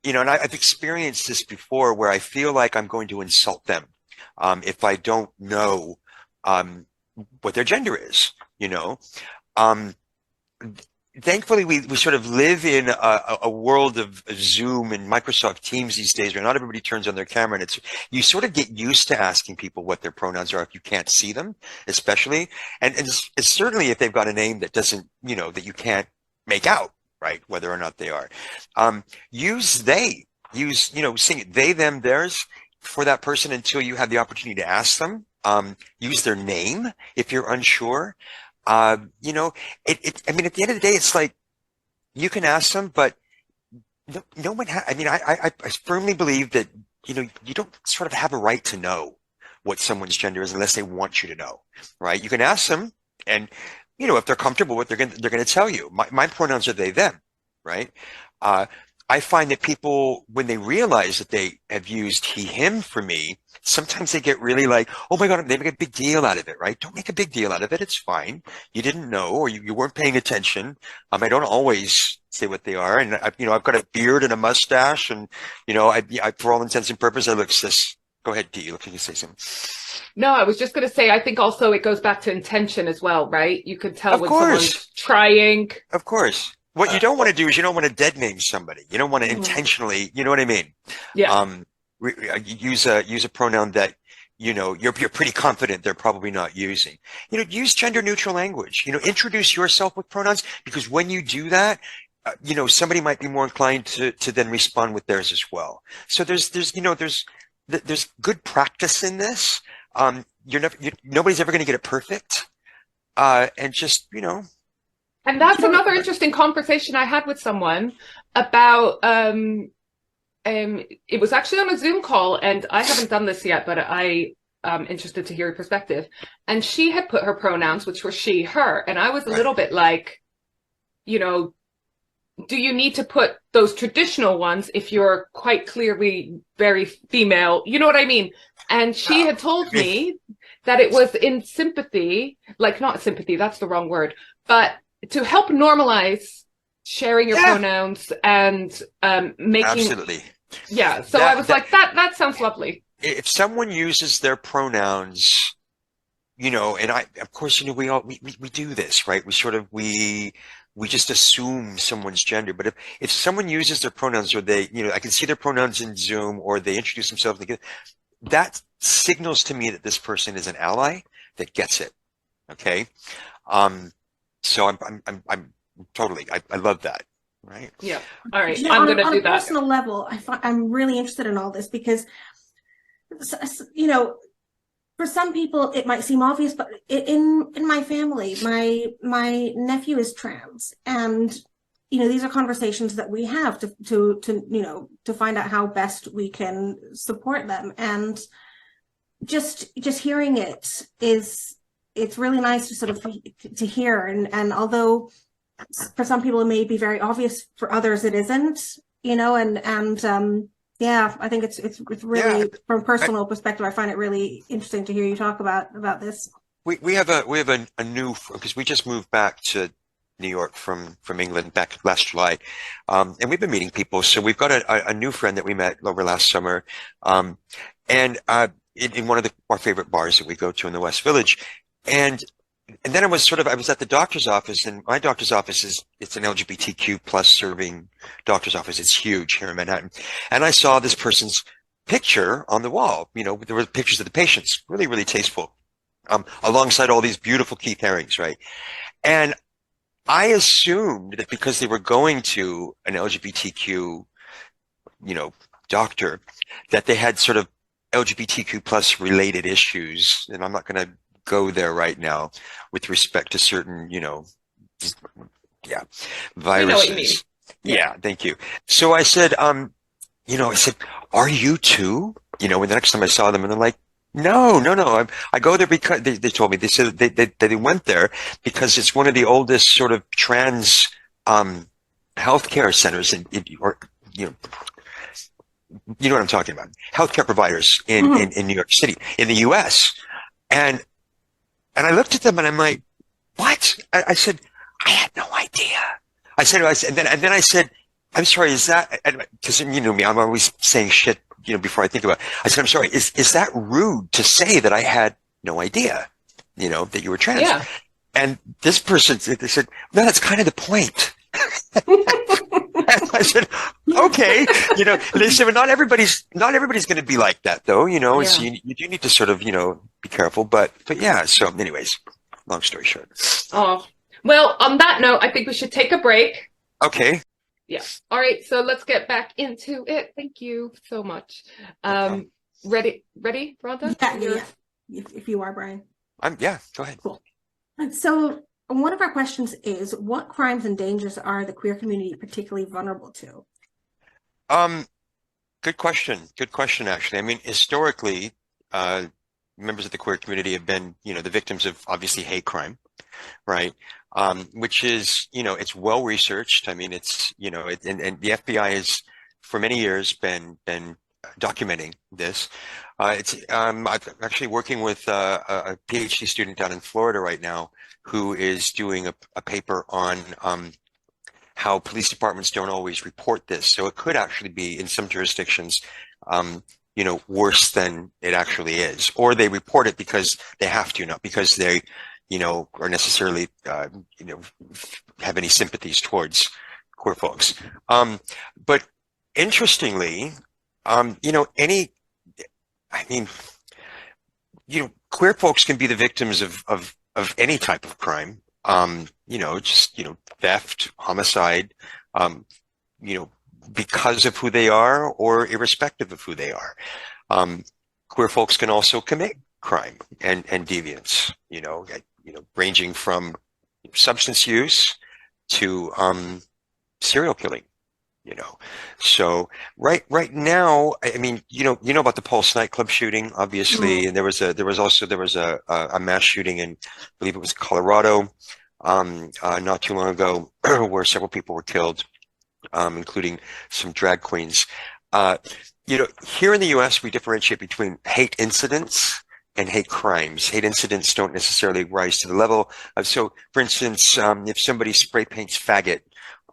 you know, and I've experienced this before, where I feel like I'm going to insult them if I don't know what their gender is, you know. Thankfully, we sort of live in a world of Zoom and Microsoft Teams these days where not everybody turns on their camera, and you sort of get used to asking people what their pronouns are if you can't see them, especially, and it's certainly if they've got a name that doesn't, that you can't make out, right, whether or not they are. Use they, sing it they, them, theirs for that person until you have the opportunity to ask them. Use their name if you're unsure. I mean, at the end of the day, it's like you can ask them, but no one I mean, I firmly believe that, you don't sort of have a right to know what someone's gender is unless they want you to know, right? You can ask them, and, if they're comfortable with it, they're going to tell you. My pronouns are they, them, right? I find that people, when they realize that they have used he, him for me, sometimes they get really like, oh my God, they make a big deal out of it, right? Don't make a big deal out of it. It's fine. You didn't know, or you weren't paying attention. I don't always say what they are. And I've got a beard and a mustache, and, I for all intents and purposes, I look cis. Go ahead, Dee. Can you say something? No, I was just going to say, I think also it goes back to intention as well, right? You could tell when someone's trying. Of course. What you don't want to do is you don't want to dead name somebody. You don't want to intentionally, you know what I mean? Yeah. Use a pronoun that, you're pretty confident they're probably not using. Use gender neutral language. Introduce yourself with pronouns, because when you do that, somebody might be more inclined to then respond with theirs as well. So there's good practice in this. Nobody's ever going to get it perfect. And just, And that's another interesting conversation I had with someone about, it was actually on a Zoom call, and I haven't done this yet, but I'm interested to hear your perspective. And she had put her pronouns, which were she, her. And I was a little bit like, do you need to put those traditional ones if you're quite clearly very female? You know what I mean? And she had told me that it was in sympathy, like not sympathy, that's the wrong word, but to help normalize sharing your pronouns and making. Absolutely. Yeah. So I was like, that sounds lovely. If someone uses their pronouns, and of course, we do this, right? We just assume someone's gender. But if someone uses their pronouns, or they, I can see their pronouns in Zoom, or they introduce themselves, that signals to me that this person is an ally that gets it. Okay. So I'm totally, I love that. Right. Yeah. All right. I'm going to do that. On a personal level, I'm really interested in all this because, for some people it might seem obvious, but in my family, my nephew is trans, and these are conversations that we have to find out how best we can support them, and just hearing it's really nice to sort of to hear, and although for some people it may be very obvious, for others it isn't, yeah, I think it's really, from a personal perspective, I find it really interesting to hear you talk about this. We have a new, because we just moved back to New York from England back last July, and we've been meeting people. So we've got a new friend that we met over last summer, and in one of our favorite bars that we go to in the West Village, and then I was at the doctor's office, and my doctor's office it's an LGBTQ plus serving doctor's office. It's huge here in Manhattan. And I saw this person's picture on the wall. There were pictures of the patients, really, really tasteful, alongside all these beautiful Keith Haring's, right? And I assumed that because they were going to an LGBTQ, doctor, that they had sort of LGBTQ plus related issues. And I'm not going to go there right now with respect to certain, viruses. I know what you mean. Yeah, thank you. So I said, I said, are you too? When the next time I saw them, and they're like, no. I go there because they told me, they said they went there because it's one of the oldest sort of trans healthcare centers in or you know what I'm talking about. Healthcare providers in New York City, in the US. And I looked at them and I'm like, what? I said, I had no idea. And then I said, I'm sorry, is that, because you know me, I'm always saying shit, before I think about it. I said, I'm sorry, is that rude to say that I had no idea, that you were trans? Yeah. And this person, they said, no, that's kind of the point. And I said, okay, they said, well, not everybody's going to be like that though, so you do need to sort of, be careful, but yeah. So anyways, long story short. Oh, well, on that note, I think we should take a break. Okay. Yeah. All right. So let's get back into it. Thank you so much. Ready, Rhonda? Yeah. If you are, Brian. Yeah, go ahead. Cool. So one of our questions is, what crimes and dangers are the queer community particularly vulnerable to? Good question. Good question, actually. I mean, historically, members of the queer community have been, the victims of obviously hate crime, right? Which is, it's well researched. I mean, it's, and the FBI has for many years been documenting this. I'm actually working with a PhD student down in Florida right now who is doing a paper on how police departments don't always report this. So it could actually be in some jurisdictions, worse than it actually is, or they report it because they have to, not because they, are necessarily, have any sympathies towards queer folks. But interestingly, queer folks can be the victims of any type of crime. Theft, homicide, because of who they are or irrespective of who they are. Queer folks can also commit crime and deviance, ranging from substance use to serial killing. So right now, I mean, about the Pulse nightclub shooting, obviously, and there was a mass shooting in, I believe it was Colorado, not too long ago, where several people were killed, including some drag queens. Here in the U.S., we differentiate between hate incidents and hate crimes. Hate incidents don't necessarily rise to the level of, so for instance, if somebody spray paints faggot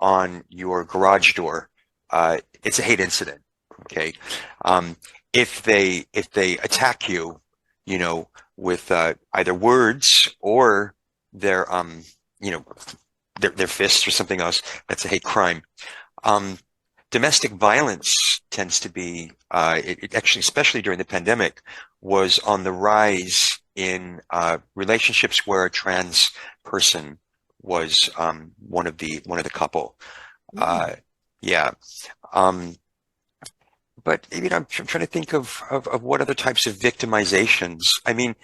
on your garage door, it's a hate incident. Okay. If they attack you, with either words or their fists or something else, that's a hate crime. Domestic violence tends to be, it actually, especially during the pandemic, was on the rise in relationships where a trans person was one of the couple. Yeah. But I'm trying to think of what other types of victimizations. I mean,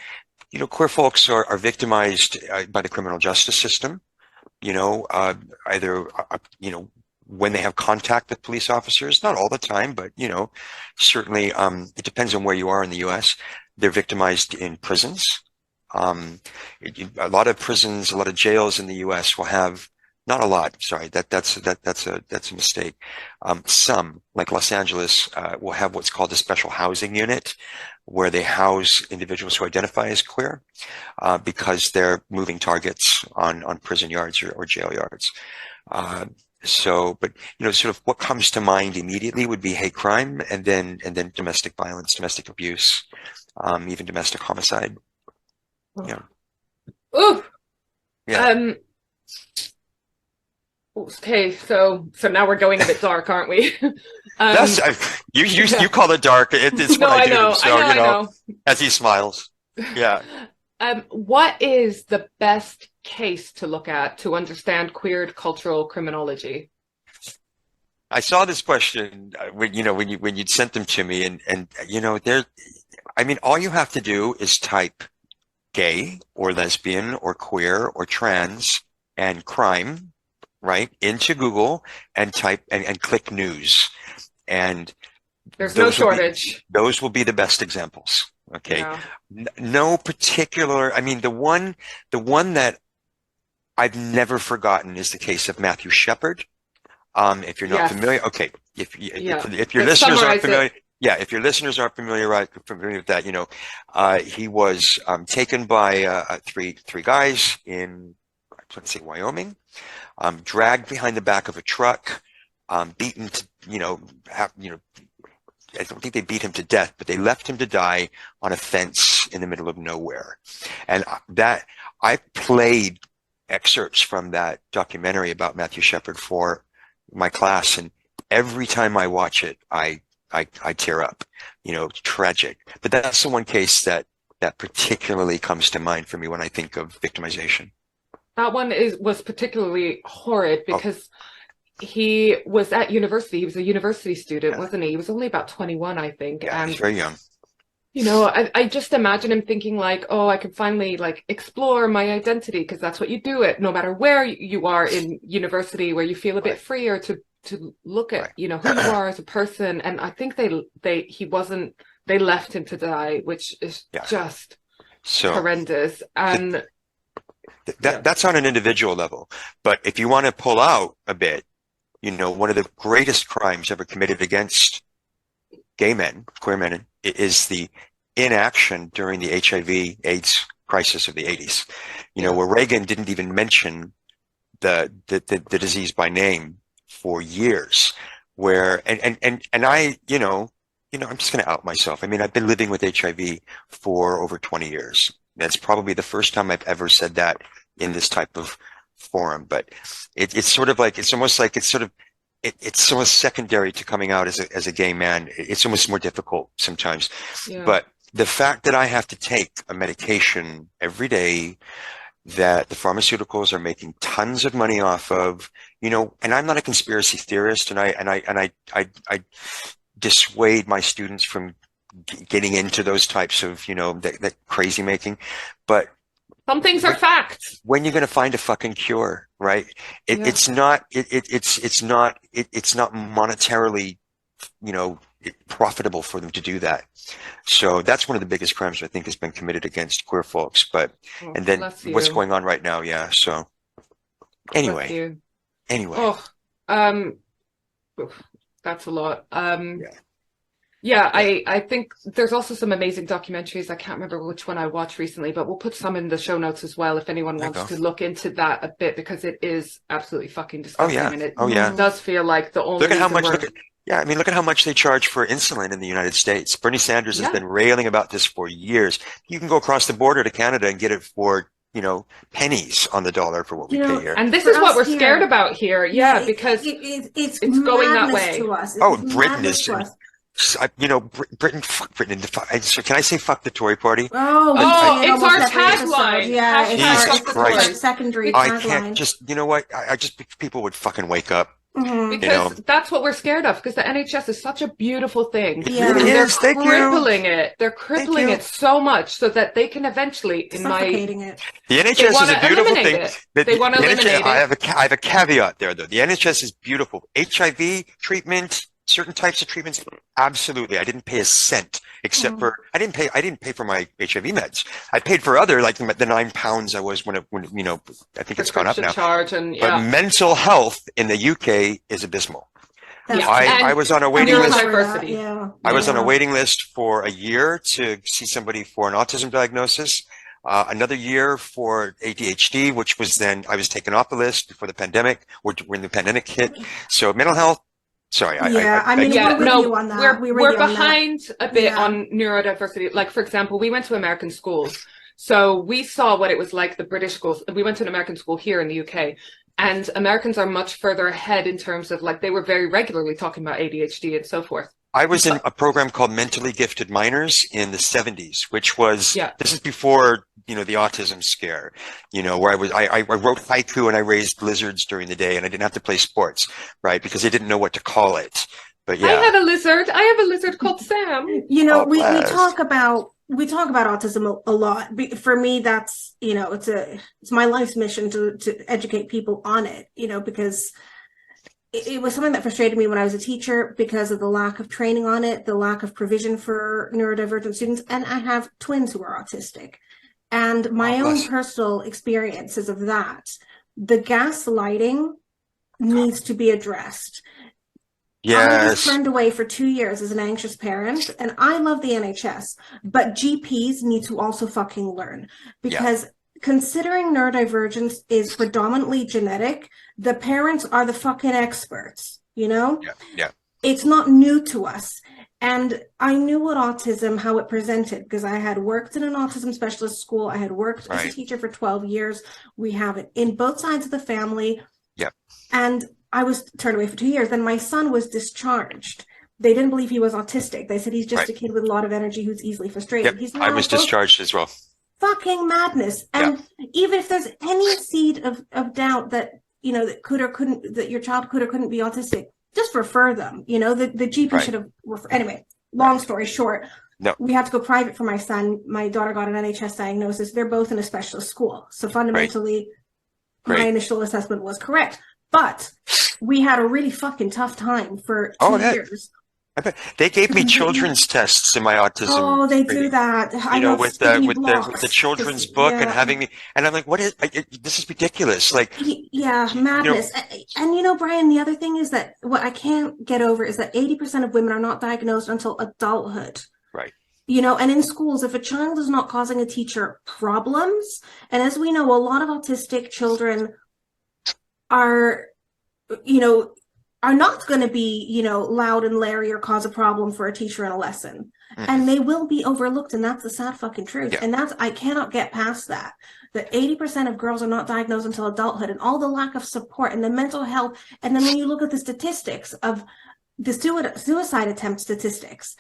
queer folks are victimized by the criminal justice system, either, when they have contact with police officers, not all the time, but, certainly it depends on where you are in the U.S. They're victimized in prisons. A lot of prisons, a lot of jails in the U.S. will have, not a lot, sorry, that's a mistake. Some, like Los Angeles, will have what's called a special housing unit, where they house individuals who identify as queer, because they're moving targets on prison yards or jail yards. But sort of what comes to mind immediately would be hate crime, and then domestic violence, domestic abuse, even domestic homicide. Yeah. Ooh. Yeah. Okay, so now we're going a bit dark, aren't we? You call it dark. It's what I do. Know, so I know. As he smiles. Yeah. What is the best case to look at to understand queer cultural criminology? I saw this question when you'd sent them to me, and all you have to do is type gay or lesbian or queer or trans and crime, right, into Google, and type and click news, and there's no shortage. Those will be the best examples. Okay. Yeah. No particular, the one that I've never forgotten is the case of Matthew Shepard. If you're not familiar, okay. If your listeners aren't familiar, if your listeners aren't familiar with that, he was taken by three guys in, let's say, Wyoming, dragged behind the back of a truck, beaten to, I don't think they beat him to death, but they left him to die on a fence in the middle of nowhere. And that, I played excerpts from that documentary about Matthew Shepard for my class, and every time I watch it, I tear up. Tragic. But that's the one case that particularly comes to mind for me when I think of victimization. That one was particularly horrid because he was at university. He was a university student, wasn't he? He was only about 21, I think. Yeah, he's very young. I just imagine him thinking like, oh, I can finally like explore my identity, because that's what you do it no matter where you are in university, where you feel a bit freer to look at, who you are as a person. And I think they left him to die, which is just horrendous. And that's on an individual level. But if you want to pull out a bit, one of the greatest crimes ever committed against gay men, queer men, is the inaction during the HIV/AIDS crisis of the 80s. Where Reagan didn't even mention the disease by name for years. Where and I, I'm just going to out myself. I mean, I've been living with HIV for over 20 years. That's probably the first time I've ever said that in this type of forum. But it's sort of like, it's almost secondary to coming out as a gay man. It's almost more difficult sometimes. Yeah. But the fact that I have to take a medication every day that the pharmaceuticals are making tons of money off of, and I'm not a conspiracy theorist, and I dissuade my students from getting into those types of, that crazy making, but some things are facts. When you're going to find a fucking cure, right? It's not monetarily, profitable for them to do that. So that's one of the biggest crimes I think has been committed against queer folks. But and then what's going on right now? Yeah. So anyway. Oh, that's a lot. Yeah, I think there's also some amazing documentaries. I can't remember which one I watched recently, but we'll put some in the show notes as well if anyone wants to look into that a bit, because it is absolutely fucking disgusting. And it does feel like the only look at how much they charge for insulin in the United States. Bernie Sanders has been railing about this for years. You can go across the border to Canada and get it for pennies on the dollar for what we pay here. And this is what we're scared about here. Yeah, because it's going that way. To us. Britain is. Britain, fuck Britain. So can I say fuck the Tory party? It's our tagline. Yeah, Jesus Christ. Secondary I tagline. can't just, I just, people would fucking wake up. Because that's what we're scared of, because the NHS is such a beautiful thing. Yeah. It is. Thank you. They're crippling it so much so that they can eventually, the NHS is a beautiful thing. They want to eliminate it. I have a caveat there, though. The NHS is beautiful. HIV treatment, certain types of treatments, absolutely. I didn't pay a cent except for I didn't pay for my HIV meds. I paid for other, like the £9 I was when I think it's gone up now. Charge but mental health in the UK is abysmal. I was on a waiting list. I was on a waiting list for a year to see somebody for an autism diagnosis. Another year for ADHD, which was then I was taken off the list before the pandemic, when the pandemic hit. So mental health. Sorry, we're behind a bit on neurodiversity. Like, for example, we went to American schools, so we saw what it was like, the British schools. We went to an American school here in the UK, and Americans are much further ahead in terms of, like, they were very regularly talking about ADHD and so forth. I was in a program called Mentally Gifted Minors in the 70s, which was, this is before, the autism scare, where I wrote haiku and I raised lizards during the day, and I didn't have to play sports, right? Because they didn't know what to call it. But I have a lizard called Sam. We talk about autism a lot. For me, that's, it's my life's mission to educate people on it, because it was something that frustrated me when I was a teacher because of the lack of training on it, the lack of provision for neurodivergent students. And I have twins who are autistic. And my own personal experiences of that, the gaslighting needs to be addressed. I was turned away for 2 years as an anxious parent, and I love the NHS, but GPs need to also fucking learn, because considering neurodivergence is predominantly genetic, the parents are the fucking experts, Yeah. it's not new to us. And I knew what autism, how it presented, because I had worked in an autism specialist school. I had worked as a teacher for 12 years. We have it in both sides of the family. Yep. And I was turned away for 2 years. Then my son was discharged. They didn't believe he was autistic. They said he's just a kid with a lot of energy who's easily frustrated. Yep. He's I was discharged as well. Fucking madness. And even if there's any seed of doubt that, you know, that could or couldn't, that your child could or couldn't be autistic, just refer them. You know, the GP should have anyway, long story short, we had to go private for my son. My daughter got an NHS diagnosis. They're both in a specialist school. So fundamentally, my initial assessment was correct. But we had a really fucking tough time for 2 years. I bet they gave me children's tests in my autism. Oh, they do that. You know, with the children's book and having me, and I'm like, what is this? Is ridiculous. Like, madness. And you know, Brian, the other thing is that what I can't get over is that 80% of women are not diagnosed until adulthood. Right. You know, and in schools, if a child is not causing a teacher problems, and as we know, a lot of autistic children are, you know, are not going to be, you know, loud and Larry or cause a problem for a teacher in a lesson. And they will be overlooked. And that's the sad fucking truth. And I cannot get past that 80% of girls are not diagnosed until adulthood, and all the lack of support and the mental health. And then when you look at the statistics of the suicide attempt statistics,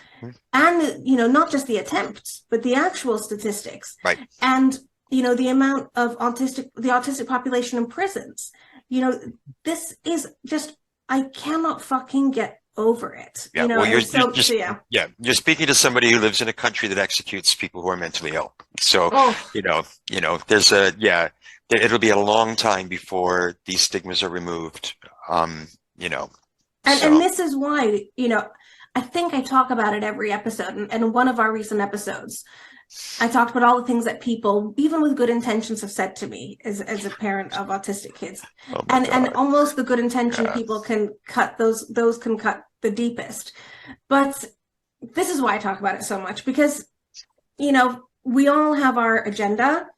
and, you know, not just the attempts, but the actual statistics, and, you know, the amount of the autistic population in prisons, you know, this is just, I cannot fucking get over it. Yeah, you know, well, you're speaking to somebody who lives in a country that executes people who are mentally ill. So, you know, there's it'll be a long time before these stigmas are removed. You know, and this is why, you know, I think I talk about it every episode, and one of our recent episodes, I talked about all the things that people, even with good intentions, have said to me as a parent of autistic kids. And almost the good intention people can cut, those can cut the deepest. But this is why I talk about it so much, because, you know, we all have our agenda,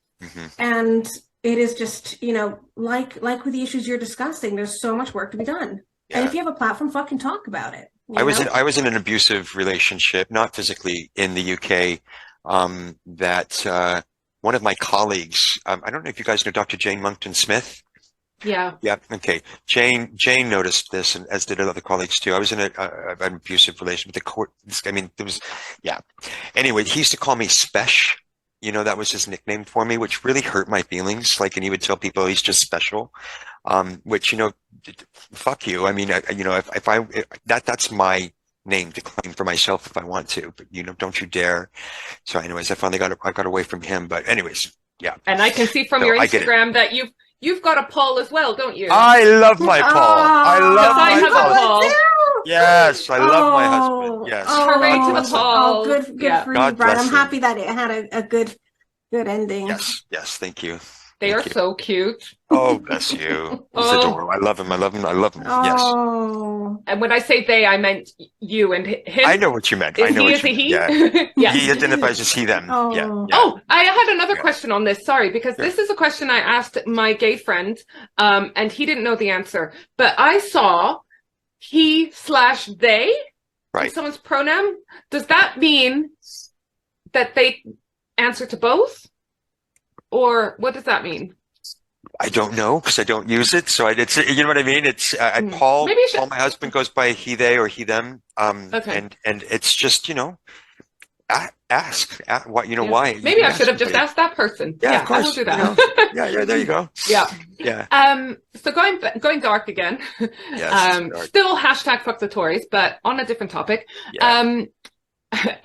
and it is just, you know, like with the issues you're discussing, there's so much work to be done. And if you have a platform, fucking talk about it. I was in an abusive relationship, not physically, in the UK. That one of my colleagues, I don't know if you guys know Dr. Jane Monkton Smith. Yeah. Okay. Jane noticed this, and as did other colleagues too. I was in an abusive relationship with the court. I mean, there was, Anyway, he used to call me Spesh. You know, that was his nickname for me, which really hurt my feelings. Like, and he would tell people he's just special, which, you know, fuck you. I mean, you know, that's my name to claim for myself if I want to, but, you know, don't you dare. So anyways, I finally got away from him, but anyways, and I can see from your Instagram that you've got a Paul as well, don't you? I love my Paul. I love my Paul. Yes, I love my husband. Yes. Hooray to the Paul. Good for you, Brian. I'm happy that it had a good ending. Yes, thank you. They are so cute. Oh, bless you. He's adorable. I love him. Yes. And when I say they, I meant you and him. I know what you meant. I know what you meant. Yeah. He identifies as he, them. Oh, I had another question on this. Sorry, because this is a question I asked my gay friend, and he didn't know the answer. But I saw he/they in someone's pronoun. Does that mean that they answer to both? Or what does that mean? I don't know, because I don't use it. So it's, you know what I mean? It's Paul, my husband, goes by he, they, or he, them. And it's just, you know, ask what, you know, why. Maybe I should have just asked that person. Yeah, of course. I will do that. You know, there you go. Yeah. So going dark again. Yes, still hashtag fuck the Tories, but on a different topic.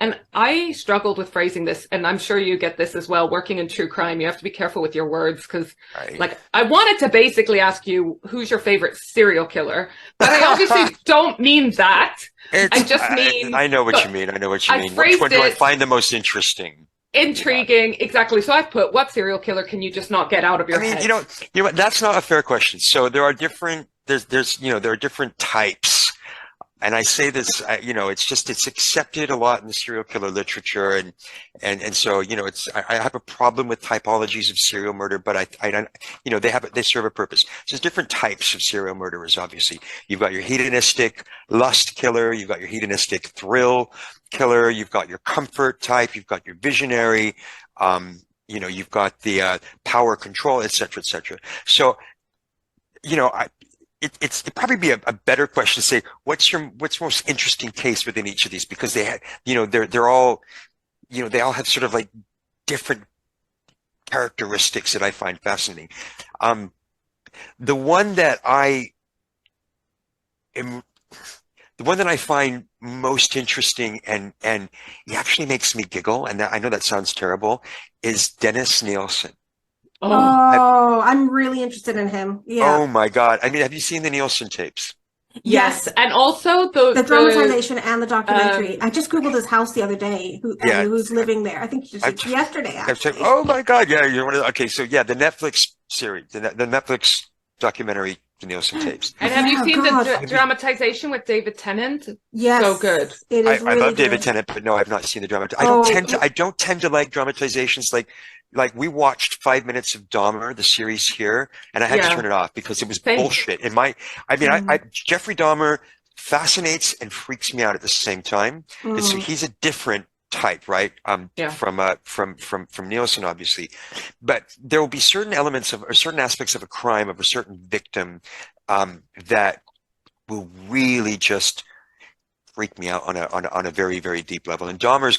And I struggled with phrasing this, and I'm sure you get this as well. Working in true crime, you have to be careful with your words, because like, I wanted to basically ask you, who's your favorite serial killer? But I obviously don't mean that. I just mean, I know what you mean. Which one do I find the most interesting? Intriguing, exactly. So I've put, what serial killer can you just not get out of your head? You know what? That's not a fair question. So there are different. There are different types. and I say this, you know, it's accepted a lot in the serial killer literature, and so, you know, I have a problem with typologies of serial murder, but I don't, you know, they serve a purpose. So there's different types of serial murderers. Obviously, you've got your hedonistic lust killer, you've got your hedonistic thrill killer, you've got your comfort type, you've got your visionary, you know, you've got the power control, et cetera, et cetera. So, you know, it'd probably be a better question to say, what's most interesting case within each of these, because they have, you know, they're all, you know, they all have sort of like different characteristics that I find fascinating. The one that I find most interesting, and he actually makes me giggle, and I know that sounds terrible, is Dennis Nielsen. Oh, I'm really interested in him. Yeah. Oh my God. I mean, have you seen the Nielsen tapes? Yes, and also the dramatization and the documentary. I just Googled his house the other day, who's living there. I think just yesterday, actually. Oh my God. Yeah. You're one of the, okay. So yeah, the Netflix series, the Netflix documentary, the Nielsen tapes. And have you seen the dramatization with David Tennant? Yes. So good. It is really I love good. David Tennant, but no, I've not seen the dramatization. I don't tend to like dramatizations. Like we watched 5 minutes of Dahmer, the series here, and I had to turn it off because it was bullshit. Jeffrey Dahmer fascinates and freaks me out at the same time. So he's a different type, right? From Nielsen, obviously, but there will be certain elements of, or certain aspects of a crime, of a certain victim, that will really just freak me out on a very, very deep level. And there's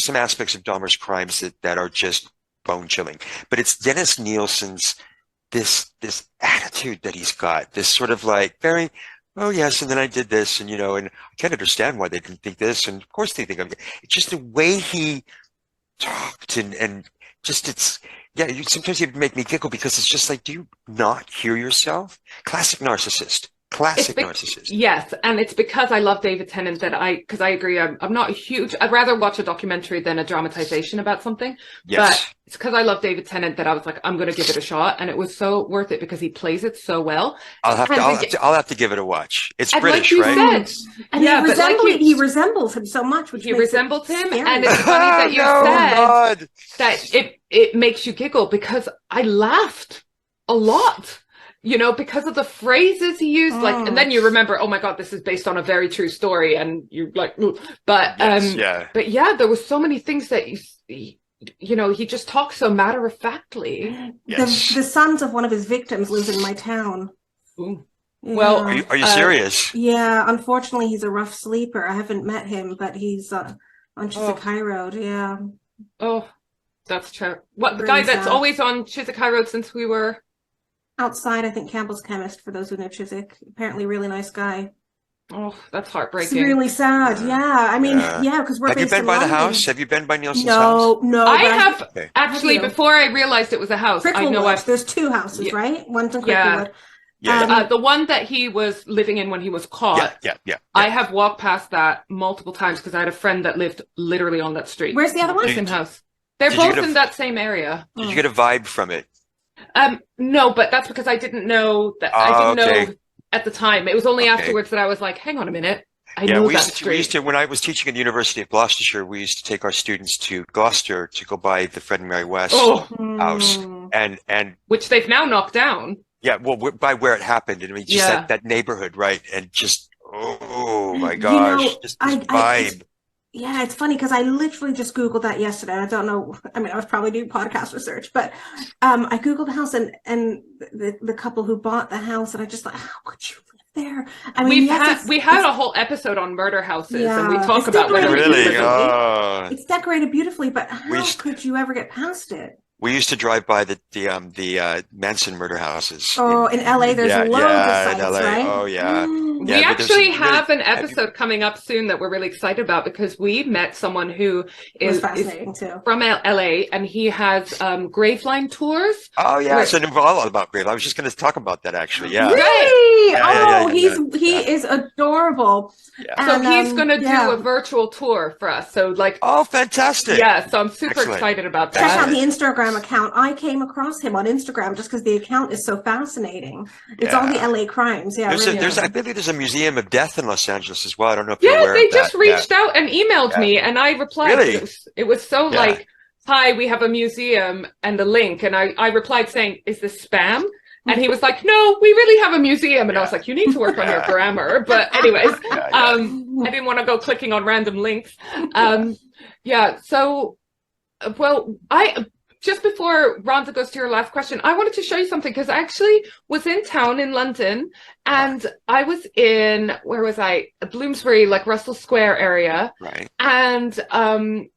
some aspects of Dahmer's crimes that are just bone chilling, but it's Dennis Nielsen's this attitude that he's got, this sort of like very, oh yes, and then I did this, and you know, and I can't understand why they didn't think this, and of course they think I'm. It's just the way he talked, and just sometimes you make me giggle because it's just like, do you not hear yourself? Classic narcissist. Narcissist. Yes, and it's because I love David Tennant because I agree. I'm not a huge. I'd rather watch a documentary than a dramatization about something. Yes. But it's because I love David Tennant that I was like, I'm going to give it a shot, and it was so worth it because he plays it so well. I'll have to give it a watch. It's British, like right? Said, and he resembles him so much. Which he resembles him, and it's funny that you said that it makes you giggle because I laughed a lot. You know, because of the phrases he used, like, and then you remember, oh my God, this is based on a very true story, and you're like, ooh. But but yeah, there was so many things that you know, he just talks so matter of factly. Yes. The sons of one of his victims lives in my town. Ooh. Yeah. Well, are you serious? Yeah, unfortunately, he's a rough sleeper. I haven't met him, but he's on Chiswick High Road. Yeah. Oh, that's true. What, the really guy that's always on Chiswick High Road since we were outside, I think Campbell's Chemist, for those who know Chiswick. Apparently really nice guy. Oh, that's heartbreaking. It's really sad. Yeah. I mean, because we're Have you based in been by London. the house? Have you been by Nielsen's house? No. I have actually, before I realized it was a house. I know there's two houses, right? One's in Cricklewood. The one that he was living in when he was caught. Yeah. I have walked past that multiple times because I had a friend that lived literally on that street. Where's the other one? The same house. They're both in that same area. Did you get a vibe from it? No, but that's because I didn't know that. I didn't know at the time. It was only afterwards that I was like, hang on a minute. I know that street. We used to, when I was teaching at the University of Gloucestershire, we used to take our students to Gloucester to go by the Fred and Mary West house, and which they've now knocked down. Yeah, well, by where it happened, and I mean, just that neighborhood, right? And just, oh my gosh, just this vibe. It's funny because I literally just Googled that yesterday. I don't know. I mean, I was probably doing podcast research, but I Googled the house and the couple who bought the house, and I just like, how could you live there? I mean, we had a whole episode on murder houses, and we talk about it's decorated beautifully, but how could you ever get past it? We used to drive by the Manson murder houses. Oh, in LA, there's loads of sites, in LA. Right? Oh, yeah. We actually have an episode coming up soon that we're really excited about because we met someone who is from LA, and he has Graveline tours. Oh, yeah. So I know all about Graveline. I was just going to talk about that, actually. Yeah. Right. He is adorable. Yeah. So And, he's going to do a virtual tour for us. So like, oh, fantastic. Yeah. So I'm super Excellent. excited about check out that. the Instagram account. I came across him on Instagram just because the account is so fascinating. It's all the LA crimes. Yeah. I believe there's a museum of death in Los Angeles as well. I don't know if you're aware they of that. just reached out and emailed me, and I replied. Really? It was so like, hi, we have a museum and a link. And I replied saying, is this spam? And he was like, no, we really have a museum. And I was like, you need to work on your grammar. But anyways, I didn't want to go clicking on random links. So, well, just before Rhonda goes to your last question, I wanted to show you something, because I actually was in town in London, and I was in, where was I? Bloomsbury, like Russell Square area. Right. And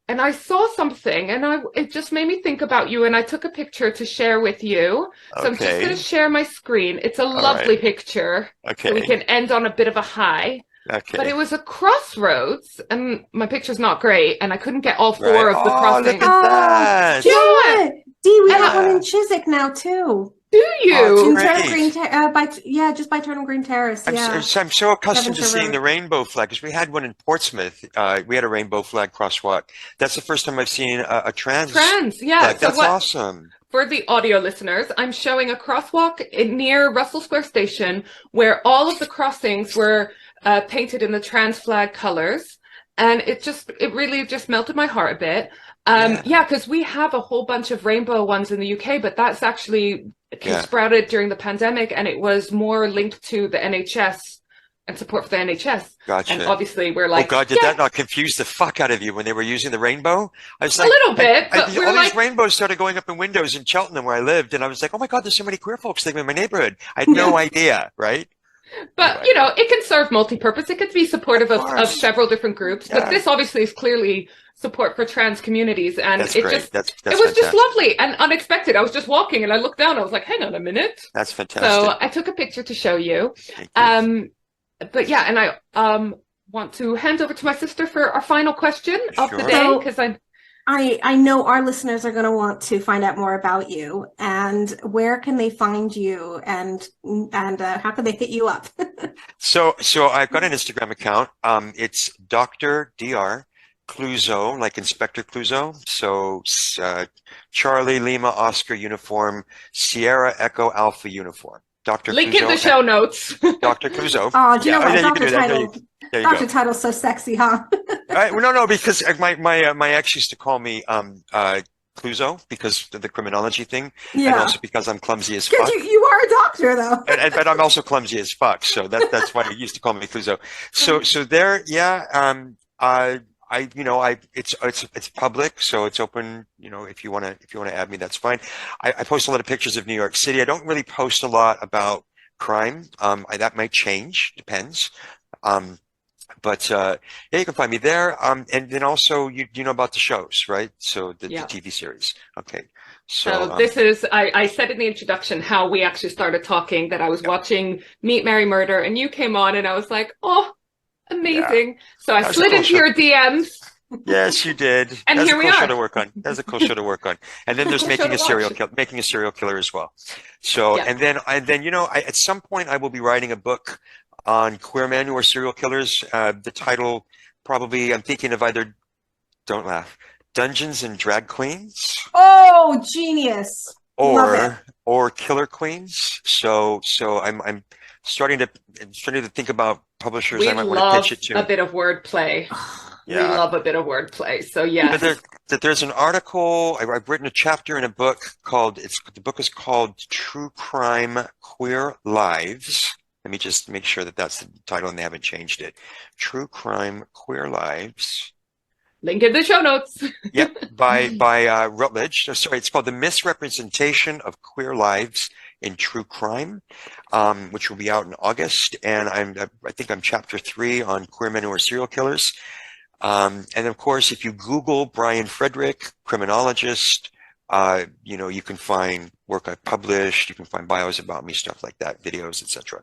I saw something, and it just made me think about you, and I took a picture to share with you. So I'm just going to share my screen. It's a lovely picture. Okay. So we can end on a bit of a high. Okay. But it was a crossroads, and my picture's not great, and I couldn't get all four of the crossings. Look at that. Yeah. Dee, we have one in Chiswick now too. Do you? Just by Turnham Green Terrace. I'm so accustomed to seeing the rainbow flag, because we had one in Portsmouth. We had a rainbow flag crosswalk. That's the first time I've seen a trans flag. That's awesome. For the audio listeners, I'm showing a crosswalk near Russell Square Station, where all of the crossings were painted in the trans flag colors, and it really just melted my heart a bit. Because we have a whole bunch of rainbow ones in the UK, but that's actually sprouted during the pandemic, and it was more linked to the NHS and support for the NHS. Gotcha. And obviously we're like, oh God, did that not confuse the fuck out of you when they were using the rainbow? I was like, a little bit, but all these rainbows started going up in windows in Cheltenham where I lived, and I was like, oh my God, there's so many queer folks living in my neighborhood. I had no idea, right? But, it can serve multi-purpose. It could be supportive of several different groups. But this obviously is clearly support for trans communities. And it was just lovely and unexpected. I was just walking and I looked down. I was like, hang on a minute. That's fantastic. So I took a picture to show you. But yeah, and I want to hand over to my sister for our final question of the day, because I know our listeners are going to want to find out more about you, and where can they find you, and how can they hit you up? So I've got an Instagram account. It's Dr. Clouseau, like Inspector Clouseau. So Charlie Lima Oscar uniform, Sierra Echo Alpha uniform. Dr. Link Clouseau, in the show notes. Dr. Clouseau. Oh, do you know what? Dr. Title's so sexy, huh? No, because my ex used to call me Clouseau because of the criminology thing, and also because I'm clumsy as fuck. You are a doctor, though. But I'm also clumsy as fuck, so that's why he used to call me Clouseau. So there, it's public, so it's open. If you want to add me, that's fine. I post a lot of pictures of New York City. I don't really post a lot about crime. That might change, depends. But you can find me there. And then also you know about the shows, right? So the TV series. Okay. So this is, I said in the introduction how we actually started talking, that I was watching Meet, Marry, Murder, and you came on, and I was like, oh, amazing. So I slid into your DMs. Yes, you did. And That's here a we cool are. show to work on. That's a cool show to work on. And then there's making a serial killer as well. So and then at some point I will be writing a book on queer men who are serial killers. The title probably, I'm thinking of either, don't laugh, Dungeons and Drag Queens. Oh, genius. Or Killer Queens. So I'm starting to think about publishers I might want to pitch it to. A bit of wordplay. We love a bit of wordplay. So there's an article. I've written a chapter in a book the book is called True Crime Queer Lives. Let me just make sure that that's the title and they haven't changed it. True Crime Queer Lives. Link in the show notes. Yep, by Routledge. Sorry, it's called The Misrepresentation of Queer Lives in True Crime, which will be out in August. And I think I'm chapter 3 on queer men who are serial killers. And of course, if you Google Brian Frederick, criminologist, you can find work I've published, you can find bios about me, stuff like that, videos, etc.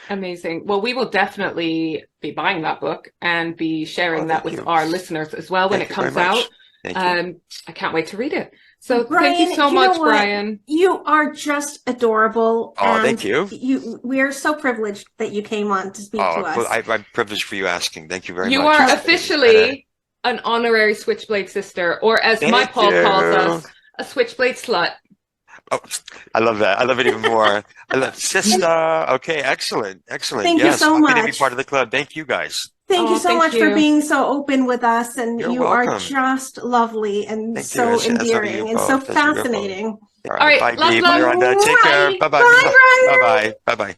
Amazing. Well, we will definitely be buying that book and be sharing that with our listeners as well when it comes out. Thank you. I can't wait to read it. So Brian, thank you so much, Brian. You are just adorable. Oh, and thank you. We are so privileged that you came on to speak to us. I'm privileged for you asking. Thank you very much. You are officially an honorary Switchblade sister, or as my Paul calls us, a Switchblade slut. Oh, I love that. I love it even more. I love sister. Okay, excellent. Thank you so much. Happy to be part of the club. Thank you guys. Thank you so much for being so open with us, and You're welcome. Are just lovely and so endearing and so fascinating. All right, bye, Dee. Bye, Rhonda. Take care. Bye-bye. Bye, bye-bye. Bye-bye.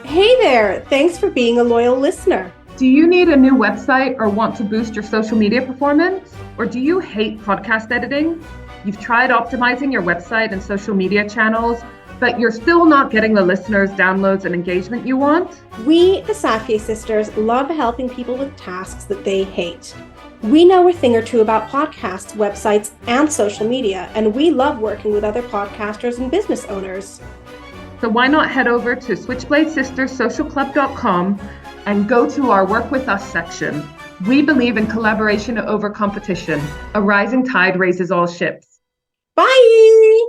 Hey there. Thanks for being a loyal listener. Do you need a new website or want to boost your social media performance? Or do you hate podcast editing? You've tried optimizing your website and social media channels, but you're still not getting the listeners, downloads, and engagement you want? We, the Safier sisters, love helping people with tasks that they hate. We know a thing or two about podcasts, websites, and social media, and we love working with other podcasters and business owners. So why not head over to switchbladesisterssocialclub.com and go to our Work With Us section. We believe in collaboration over competition. A rising tide raises all ships. Bye!